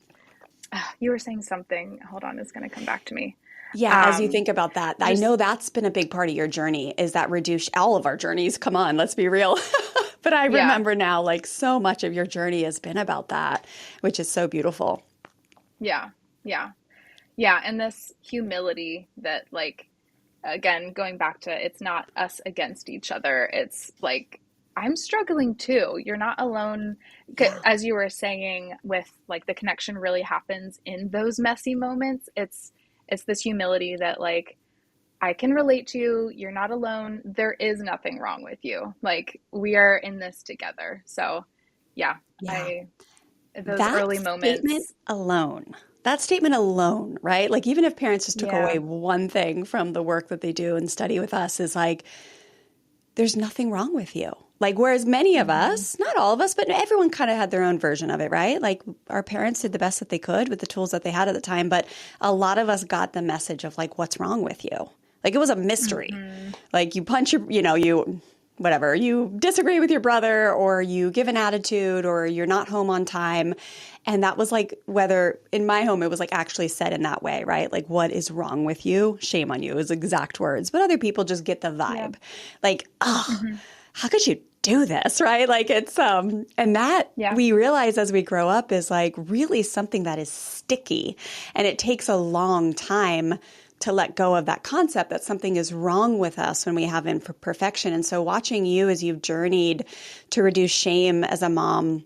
you were saying something, hold on, it's going to come back to me. Yeah, as you think about that, I know that's been a big part of your journey, is that reduce all of our journeys. Come on, let's be real. But I remember now, like so much of your journey has been about that, which is so beautiful. Yeah. Yeah. Yeah. And this humility that, like, again, going back to, it's not us against each other. It's like, I'm struggling too. You're not alone. As you were saying, with like the connection really happens in those messy moments. It's this humility that like, I can relate to you. You're not alone. There is nothing wrong with you. Like, we are in this together. So those that early moments that statement alone, right? Like, even if parents just took away one thing from the work that they do and study with us, is like, there's nothing wrong with you. Like, whereas many of us, not all of us, but everyone kind of had their own version of it, right? Like, our parents did the best that they could with the tools that they had at the time. But a lot of us got the message of like, what's wrong with you? Like, it was a mystery. Like, you punch you disagree with your brother, or you give an attitude, or you're not home on time. And that was like, whether in my home, it was like actually said in that way, right? Like, what is wrong with you? Shame on you is exact words. But other people just get the vibe. Like, how could you do this, right? Like, it's, and that we realize as we grow up is like really something that is sticky, and it takes a long time to let go of that concept that something is wrong with us when we have imperfection. And so watching you as you've journeyed to reduce shame as a mom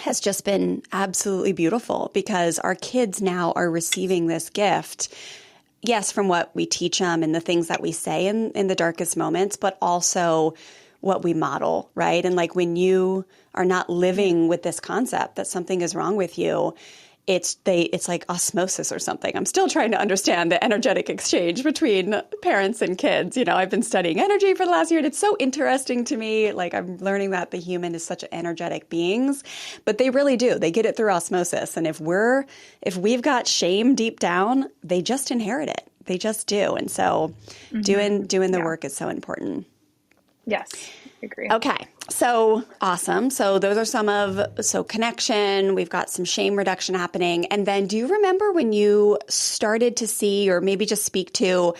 has just been absolutely beautiful, because our kids now are receiving this gift, yes, from what we teach them and the things that we say in the darkest moments, but also what we model, right? And like, when you are not living with this concept that something is wrong with you, it's like osmosis or something. I'm still trying to understand the energetic exchange between parents and kids. You know, I've been studying energy for the last year, and it's so interesting to me. Like, I'm learning that the human is such energetic beings, but they really do. They get it through osmosis. And if we've got shame deep down, they just inherit it. They just do. And so doing the work is so important. Yes, I agree. Okay. So awesome. So those are connection, we've got some shame reduction happening. And then do you remember when you started to see, or maybe just speak to,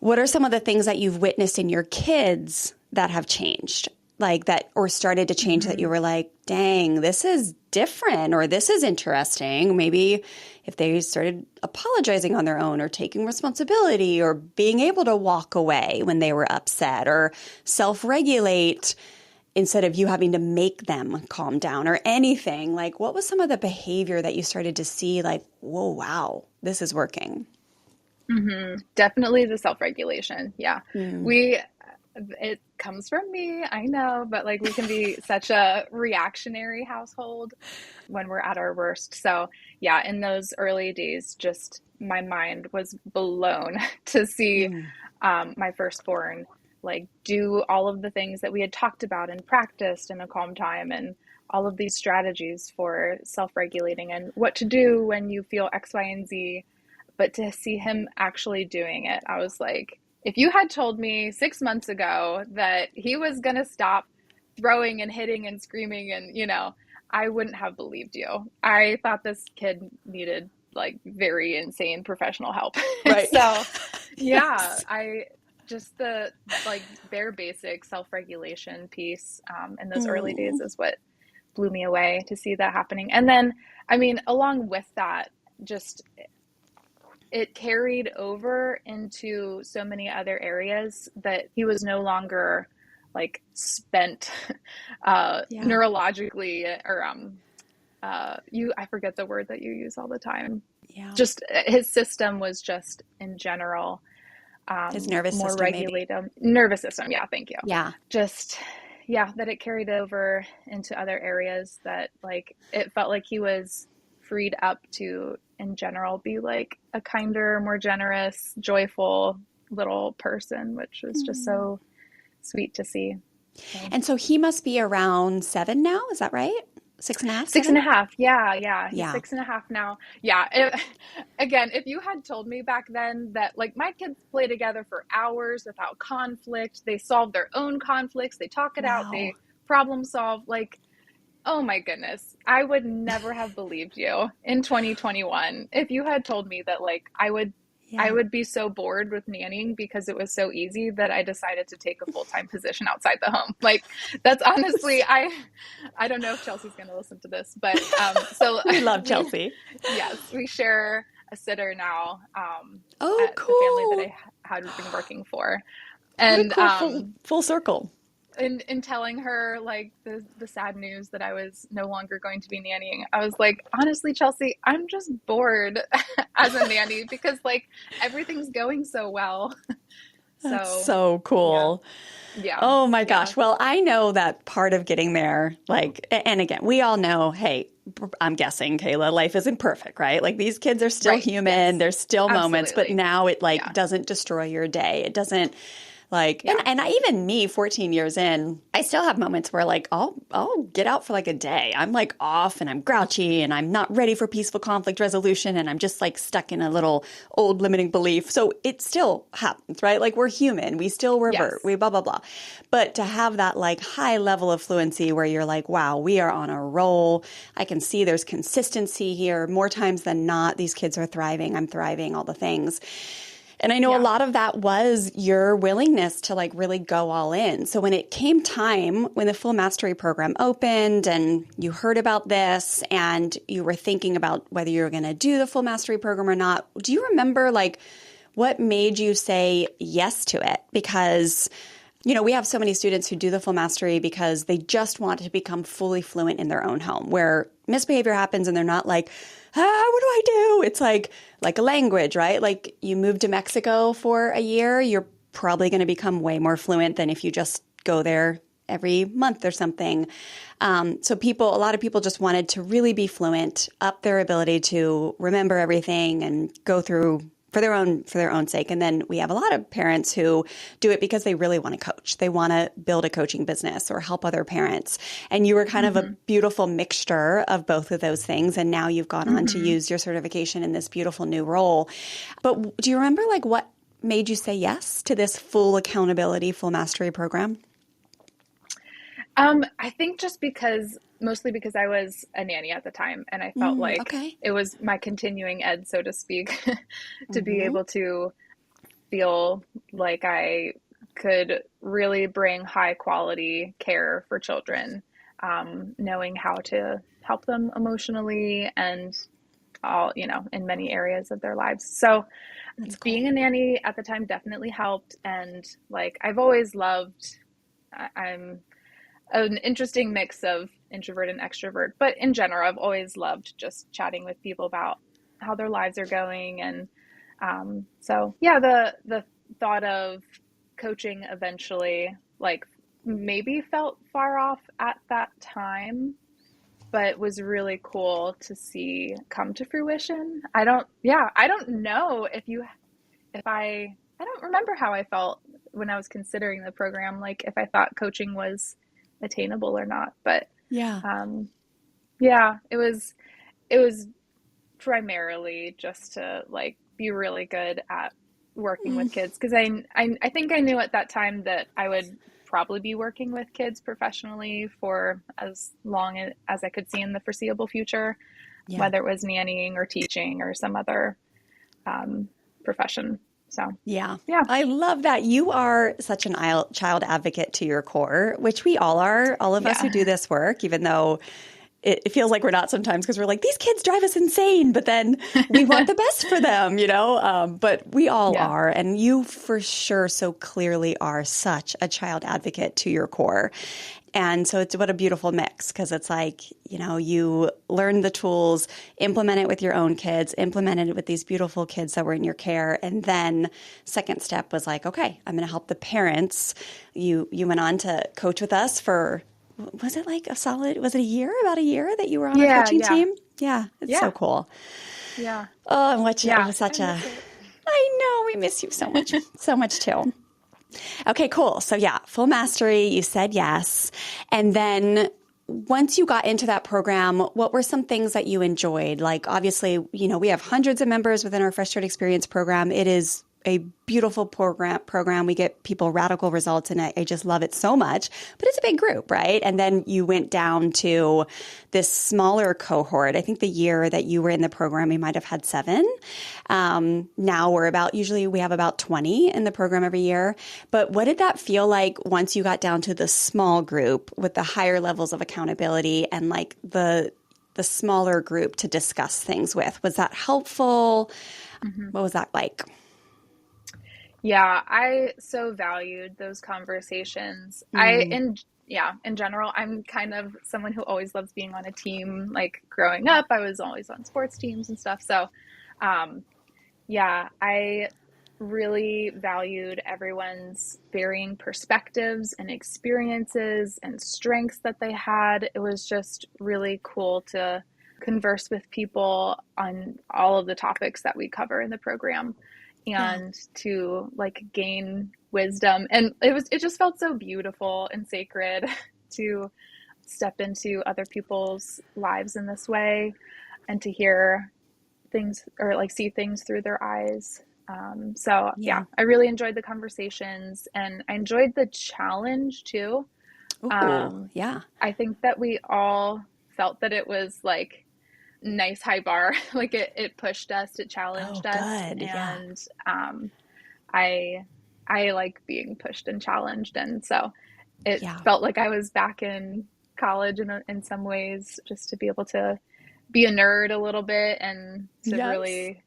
what are some of the things that you've witnessed in your kids that have changed? Like that, or started to change, that you were like, dang, this is different, or this is interesting. Maybe if they started apologizing on their own, or taking responsibility, or being able to walk away when they were upset, or self-regulate instead of you having to make them calm down, or anything. Like, what was some of the behavior that you started to see, like, whoa, wow, this is working? Definitely the self-regulation. Yeah. It comes from me, I know, but like, we can be such a reactionary household when we're at our worst. So yeah, in those early days, just my mind was blown to see my firstborn like do all of the things that we had talked about and practiced in a calm time, and all of these strategies for self-regulating and what to do when you feel X, Y, and Z. But to see him actually doing it, I was like, if you had told me 6 months ago that he was going to stop throwing and hitting and screaming and, I wouldn't have believed you. I thought this kid needed like very insane professional help. Right. So yeah, I just the like bare basic self-regulation piece in those early days is what blew me away to see that happening. And then, I mean, along with that, just it carried over into so many other areas that he was no longer like spent neurologically, or I forget the word that you use all the time. Yeah. Just his system was just in general His nervous more system, regulated. maybe. Nervous system. Yeah. Thank you. Yeah. Just, that it carried over into other areas, that like, it felt like he was freed up to, in general, be like a kinder, more generous, joyful little person, which was just so sweet to see. So. And so he must be around 7 now. Is that right? 6.5? 6.5. Yeah. He's 6.5 now. Yeah. Again, if you had told me back then that like my kids play together for hours without conflict, they solve their own conflicts, they talk it out, they problem solve, like, oh my goodness, I would never have believed you in 2021 if you had told me that like I would be so bored with nannying because it was so easy that I decided to take a full-time position outside the home. Like, that's honestly, I don't know if Chelsea's going to listen to this, but so we love Chelsea. Yes, we share a sitter now at cool. The family that I had been working for. And cool, full circle. In telling her like the sad news that I was no longer going to be nannying, I was like, honestly, Chelsea, I'm just bored as a nanny because like everything's going so well. That's so cool. Yeah. Oh my gosh. Well, I know that part of getting there, like, and again, we all know, hey, I'm guessing, Cayla, life isn't perfect, right? Like these kids are still human. Yes. There's still moments, but now it like doesn't destroy your day. It doesn't. Like, and even me, 14 years in, I still have moments where like, I'll get out for like a day. I'm like off and I'm grouchy and I'm not ready for peaceful conflict resolution. And I'm just like stuck in a little old limiting belief. So it still happens, right? Like we're human. We still revert. We blah, blah, blah. But to have that like high level of fluency where you're like, wow, we are on a roll. I can see there's consistency here. More times than not, these kids are thriving. I'm thriving, all the things. And I know a lot of that was your willingness to like really go all in. So when it came time, when the Full Mastery program opened and you heard about this and you were thinking about whether you were going to do the Full Mastery program or not, do you remember like what made you say yes to it? Because, you know, we have so many students who do the Full Mastery because they just want to become fully fluent in their own home, where misbehavior happens and they're not like, what do I do? It's like a language, right? Like you move to Mexico for a year, you're probably going to become way more fluent than if you just go there every month or something. So a lot of people just wanted to really be fluent, up their ability to remember everything and go through for their own sake. And then we have a lot of parents who do it because they really want to coach. They want to build a coaching business or help other parents. And you were kind of a beautiful mixture of both of those things. And now you've gone on to use your certification in this beautiful new role. But do you remember like what made you say yes to this full accountability, full mastery program? I think mostly because I was a nanny at the time and I felt like it was my continuing ed, so to speak, to be able to feel like I could really bring high quality care for children, knowing how to help them emotionally and all, in many areas of their lives. So being a nanny at the time definitely helped. And like, I've always loved, I'm an interesting mix of introvert and extrovert, but in general, I've always loved just chatting with people about how their lives are going. And the thought of coaching eventually, like maybe felt far off at that time, but was really cool to see come to fruition. I don't know I don't remember how I felt when I was considering the program, like if I thought coaching was attainable or not, but it was primarily just to like be really good at working with kids, because I think I knew at that time that I would probably be working with kids professionally for as long as I could see in the foreseeable future, whether it was nannying or teaching or some other profession. So, yeah. I love that. You are such an child advocate to your core, which we all are, all of us who do this work, even though it feels like we're not sometimes because we're like, these kids drive us insane, but then we want the best for them, but we all are. And you for sure so clearly are such a child advocate to your core. And so it's what a beautiful mix, because it's like, you learn the tools, implement it with your own kids, implement it with these beautiful kids that were in your care. And then second step was like, okay, I'm going to help the parents. You went on to coach with us for, was it like about a year that you were on a coaching team? Yeah. It's so cool. Yeah. Oh, and it was such I know, we miss you so much, so much too. Okay, cool. So full mastery, you said yes. And then once you got into that program, what were some things that you enjoyed? Like, obviously, we have hundreds of members within our Fresh Start Experience program. It is a beautiful program. We get people radical results, and I just love it so much. But it's a big group, right? And then you went down to this smaller cohort. I think the year that you were in the program, we might have had 7. Now usually we have about 20 in the program every year. But what did that feel like once you got down to the small group with the higher levels of accountability and like the smaller group to discuss things with? Was that helpful? Mm-hmm. What was that like? Yeah, I so valued those conversations. In general, I'm kind of someone who always loves being on a team. Like growing up, I was always on sports teams and stuff. So, I really valued everyone's varying perspectives and experiences and strengths that they had. It was just really cool to converse with people on all of the topics that we cover in the program. And to like gain wisdom. And it just felt so beautiful and sacred to step into other people's lives in this way and to hear things or like see things through their eyes. I really enjoyed the conversations, and I enjoyed the challenge too. I think that we all felt that it was like nice high bar. Like it pushed us, it challenged us. And I like being pushed and challenged, and so it felt like I was back in college in some ways, just to be able to be a nerd a little bit and to really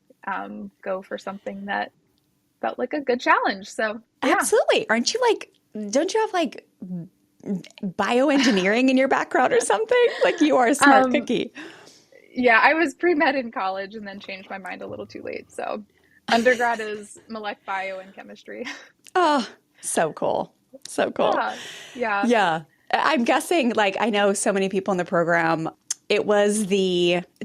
go for something that felt like a good challenge. So absolutely. Don't you have like bioengineering in your background or something? Like you are a smart cookie. Yeah, I was pre-med in college and then changed my mind a little too late. So undergrad is bio and chemistry. Oh, so cool. So cool. Yeah. I'm guessing, like, I know so many people in the program. It was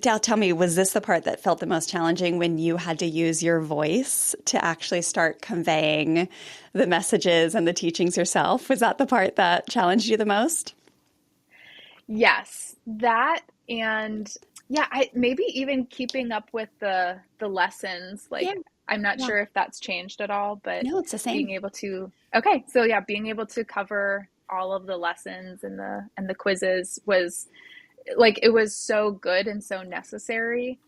tell me, was this the part that felt the most challenging when you had to use your voice to actually start conveying the messages and the teachings yourself? Was that the part that challenged you the most? Yes, that and I maybe even keeping up with the lessons. Like I'm not sure if that's changed at all, but no, it's the same. Being able to being able to cover all of the lessons and the quizzes was like, it was so good and so necessary.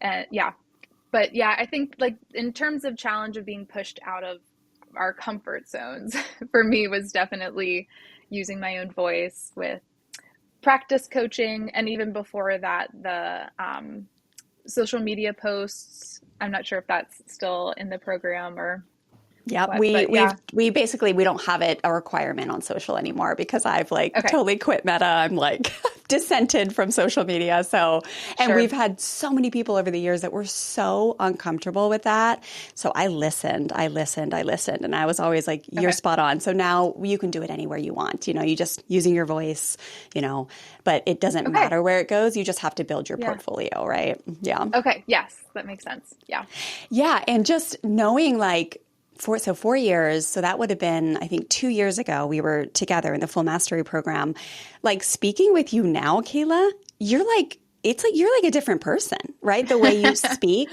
But I think like in terms of challenge of being pushed out of our comfort zones, for me was definitely using my own voice with practice coaching, and even before that, the social media posts. I'm not sure if that's still in the program or. Yeah, we basically, we don't have it a requirement on social anymore because I've totally quit Meta. I'm like dissented from social media. So, and we've had so many people over the years that were so uncomfortable with that. So I listened, and I was always like, you're spot on. So now you can do it anywhere you want. You just using your voice, but it doesn't matter where it goes. You just have to build your portfolio, right? Yeah. Okay. Yes, that makes sense. Yeah. Yeah. And just knowing 4 years, so that would have been, I think 2 years ago, we were together in the Full Mastery program. Like speaking with you now, Cayla, you're like a different person, right? The way you speak.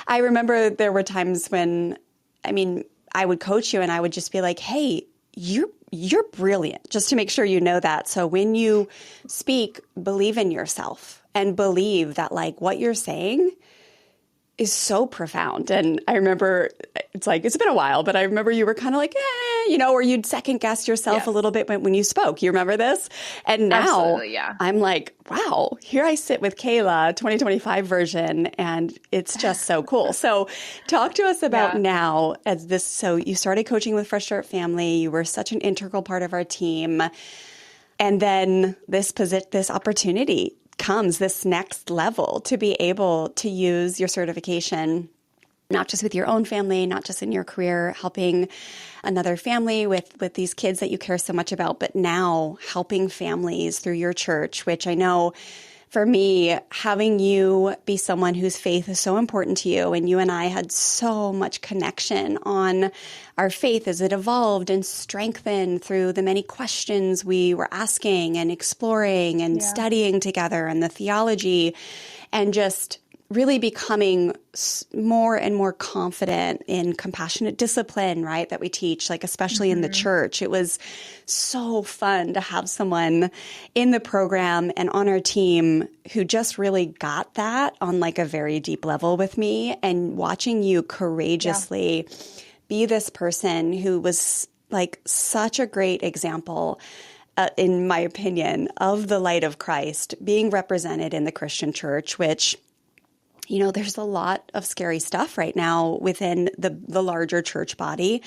I remember there were times when, I would coach you and I would just be like, hey, you're brilliant, just to make sure you know that. So when you speak, believe in yourself and believe that what you're saying is so profound. And I remember, it's been a while, but I remember you were kind of like, or you'd second guess yourself a little bit when you spoke. You remember this? And now I'm like, wow, here I sit with Cayla, 2025 version, and it's just so cool. So talk to us about now as this. So you started coaching with Fresh Start Family. You were such an integral part of our team. And then this opportunity comes, this next level to be able to use your certification, not just with your own family, not just in your career, helping another family with these kids that you care so much about, but now helping families through your church, which I know for me, having you be someone whose faith is so important to you, and you and I had so much connection on our faith as it evolved and strengthened through the many questions we were asking and exploring and studying together, and the theology, and just really becoming more and more confident in compassionate discipline, right, that we teach, like especially in the church. It was so fun to have someone in the program and on our team who just really got that on like a very deep level with me, and watching you courageously be this person who was like such a great example, in my opinion, of the light of Christ being represented in the Christian church, which there's a lot of scary stuff right now within the larger church body.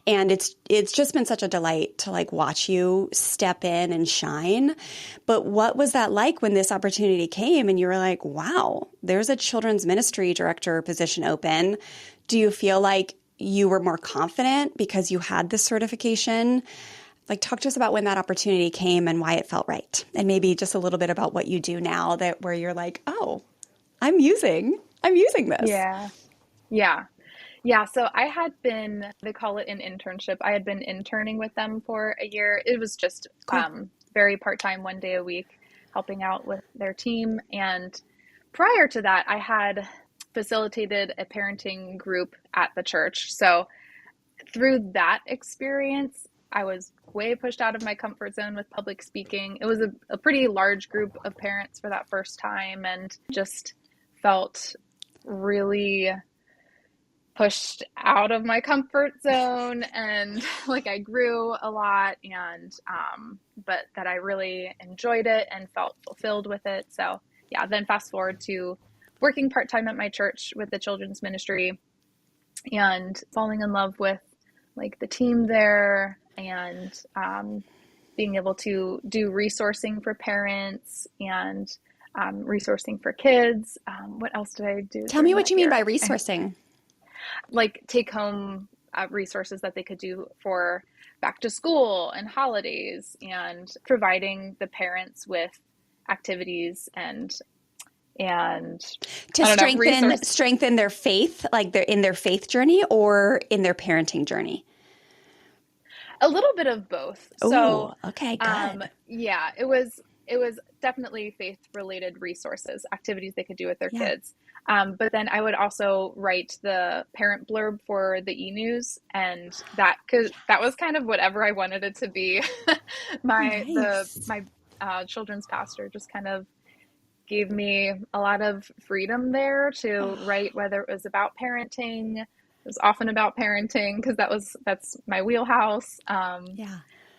And it's just been such a delight to like watch you step in and shine. But what was that like when this opportunity came and you were like, wow, there's a children's ministry director position open? Do you feel like you were more confident because you had this certification? Like, talk to us about when that opportunity came and why it felt right. And maybe just a little bit about what you do now where you're like, oh, I'm using this. Yeah. So I had been, they call it an internship. I had been interning with them for a year. It was just very part-time, 1 day a week, helping out with their team. And prior to that, I had facilitated a parenting group at the church. So through that experience, I was way pushed out of my comfort zone with public speaking. It was a pretty large group of parents for that first time, and just felt really pushed out of my comfort zone, and like I grew a lot, and but that I really enjoyed it and felt fulfilled with it. So then fast forward to working part-time at my church with the children's ministry and falling in love with like the team there, and being able to do resourcing for parents and resourcing for kids. What else did I do? Tell me what you mean by resourcing. Like take home resources that they could do for back to school and holidays, and providing the parents with activities and to strengthen their faith, like they're in their faith journey or in their parenting journey. A little bit of both. So, okay, good. It was definitely faith-related resources, activities they could do with their kids. But then I would also write the parent blurb for the e-news, and that was kind of whatever I wanted it to be. My children's pastor just kind of gave me a lot of freedom there to write, whether it was about parenting. It was often about parenting because that's my wheelhouse.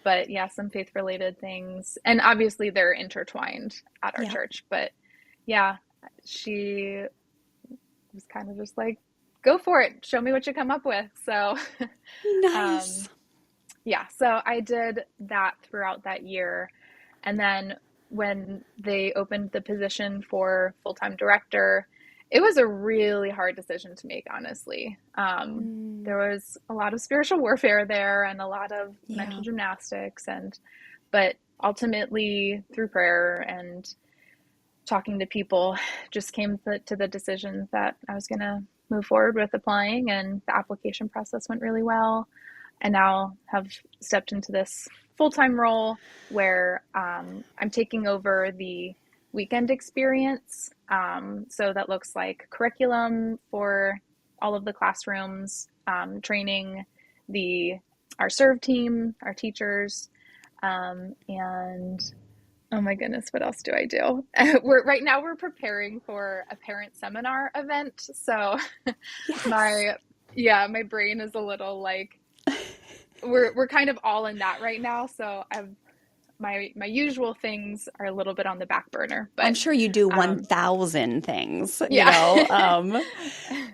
But some faith-related things. And obviously they're intertwined at our church. But she was kind of just like, go for it. Show me what you come up with. So nice. So I did that throughout that year. And then when they opened the position for full-time director, it was a really hard decision to make, honestly. There was a lot of spiritual warfare there and a lot of mental gymnastics, but ultimately through prayer and talking to people, just came to the decision that I was going to move forward with applying, and the application process went really well. And now have stepped into this full-time role where I'm taking over the weekend experience. So that looks like curriculum for all of the classrooms, training our serve team, our teachers, and oh my goodness, what else do I do? Right now we're preparing for a parent seminar event. So my brain is a little like we're kind of all in that right now. So my usual things are a little bit on the back burner, but I'm sure you do 1,000 things, yeah.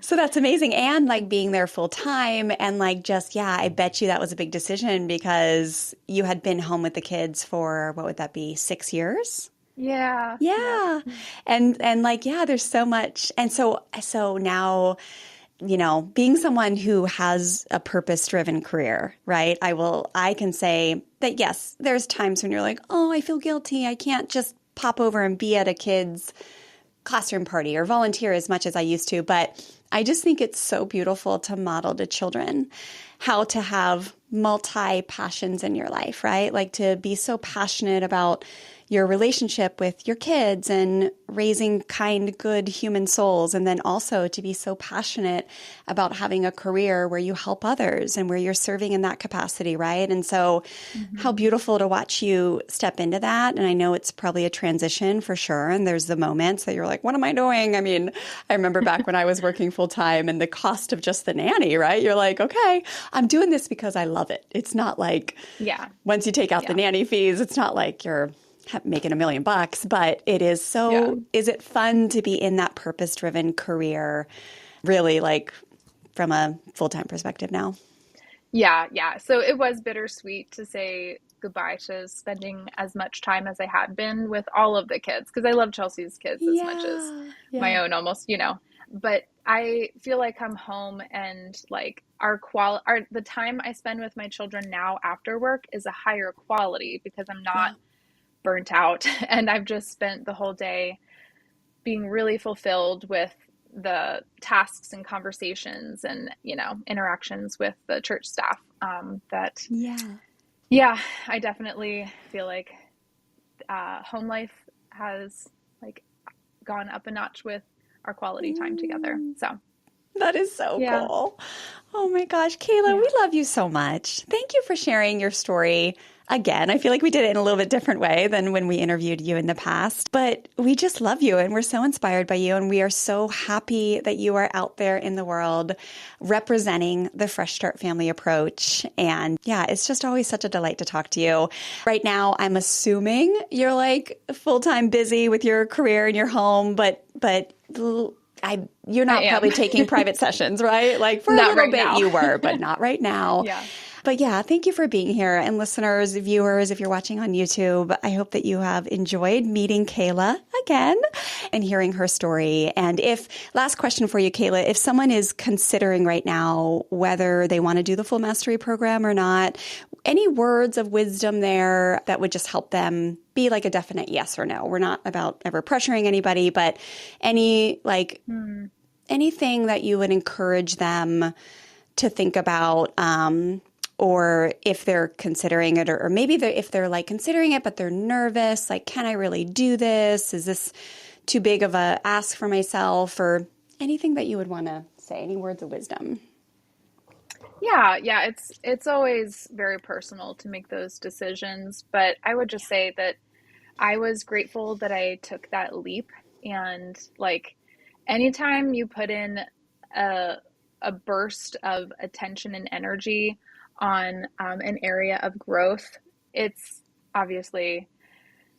So that's amazing. And like being there full time and like just, yeah, I bet you that was a big decision because you had been home with the kids for, what would that be, 6 years? Yeah. Yeah. And like, yeah, there's so much. And so now, being someone who has a purpose-driven career, right? I can say that, yes, there's times when you're like, oh, I feel guilty. I can't just pop over and be at a kid's classroom party or volunteer as much as I used to. But I just think it's so beautiful to model to children how to have multi-passions in your life, right? Like to be so passionate about your relationship with your kids and raising kind, good human souls. And then also to be so passionate about having a career where you help others and where you're serving in that capacity, right? And so how beautiful to watch you step into that. And I know it's probably a transition for sure. And there's the moments that you're like, what am I doing? I mean, I remember back when I was working full time and the cost of just the nanny, right? You're like, okay, I'm doing this because I love it. It's not like, once you take out the nanny fees, it's not like you're making $1 million, but it is so, is it fun to be in that purpose-driven career, really, like from a full-time perspective now? Yeah. So it was bittersweet to say goodbye to spending as much time as I had been with all of the kids, because I love Chelsea's kids as much as my own almost, but I feel like I'm home and like the time I spend with my children now after work is a higher quality because I'm not burnt out and I've just spent the whole day being really fulfilled with the tasks and conversations and interactions with the church staff I definitely feel like home life has like gone up a notch with our quality time together. So that is so cool. Oh my gosh, Cayla, we love you so much. Thank you for sharing your story. Again, I feel like we did it in a little bit different way than when we interviewed you in the past, but we just love you and we're so inspired by you. And we are so happy that you are out there in the world representing the Fresh Start family approach. And yeah, it's just always such a delight to talk to you. Right now, I'm assuming you're like full-time busy with your career and your home, but you're not probably taking private sessions, right? Like for a little bit you were, but not right now. But yeah, thank you for being here. And listeners, viewers, if you're watching on YouTube, I hope that you have enjoyed meeting Cayla again and hearing her story. And last question for you, Cayla, if someone is considering right now whether they want to do the full mastery program or not, any words of wisdom there that would just help them be like a definite yes or no? We're not about ever pressuring anybody, but anything that you would encourage them to think about, or if they're considering it, or maybe if they're like considering it, but they're nervous, like, can I really do this? Is this too big of a ask for myself? Or anything that you would want to say, any words of wisdom? Yeah. It's always very personal to make those decisions, but I would just say that I was grateful that I took that leap. And like anytime you put in a burst of attention and energy on an area of growth, it's obviously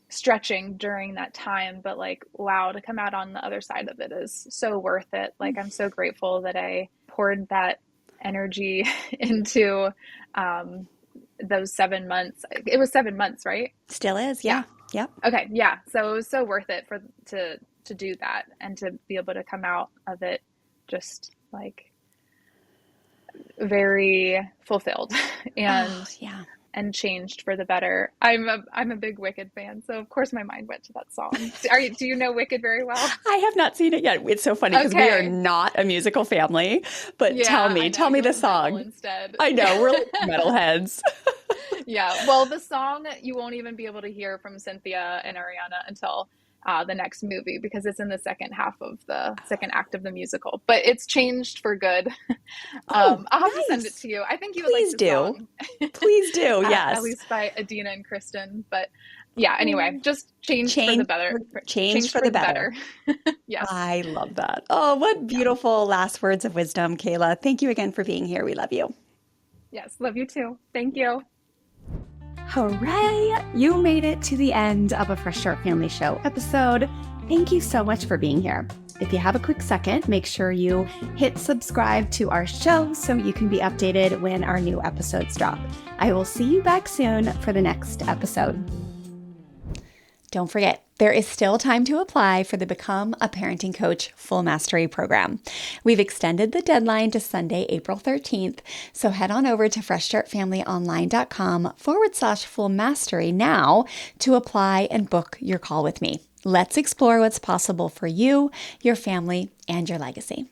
stretching during that time, but like, wow, to come out on the other side of it is so worth it. Like, I'm so grateful that I poured that energy into those 7 months. It was 7 months, right? Still is. Yeah. Yep. Okay. Yeah. So it was so worth it to do that and to be able to come out of it just like very fulfilled and changed for the better. I'm a big Wicked fan, so of course my mind went to that song. Do you know Wicked very well? I have not seen it yet. It's so funny because we are not a musical family, but tell me the song instead. I know, we're like metalheads. Yeah, well, the song you won't even be able to hear from Cynthia and Ariana until the next movie, because it's in the second act of the musical, but it's changed for good. I'll have to send it to you. I think you would like the song. Please do. Yes. At least by Adina and Kristen. But yeah, anyway, just change for the better. Change for the better. Yes. I love that. Oh, what beautiful last words of wisdom, Cayla. Thank you again for being here. We love you. Yes, love you too. Thank you. Hooray! You made it to the end of a Fresh Start Family Show episode. Thank you so much for being here. If you have a quick second, make sure you hit subscribe to our show so you can be updated when our new episodes drop. I will see you back soon for the next episode. Don't forget, there is still time to apply for the Become a Parenting Coach Full Mastery program. We've extended the deadline to Sunday, April 13th, so head on over to freshstartfamilyonline.com/full mastery now to apply and book your call with me. Let's explore what's possible for you, your family, and your legacy.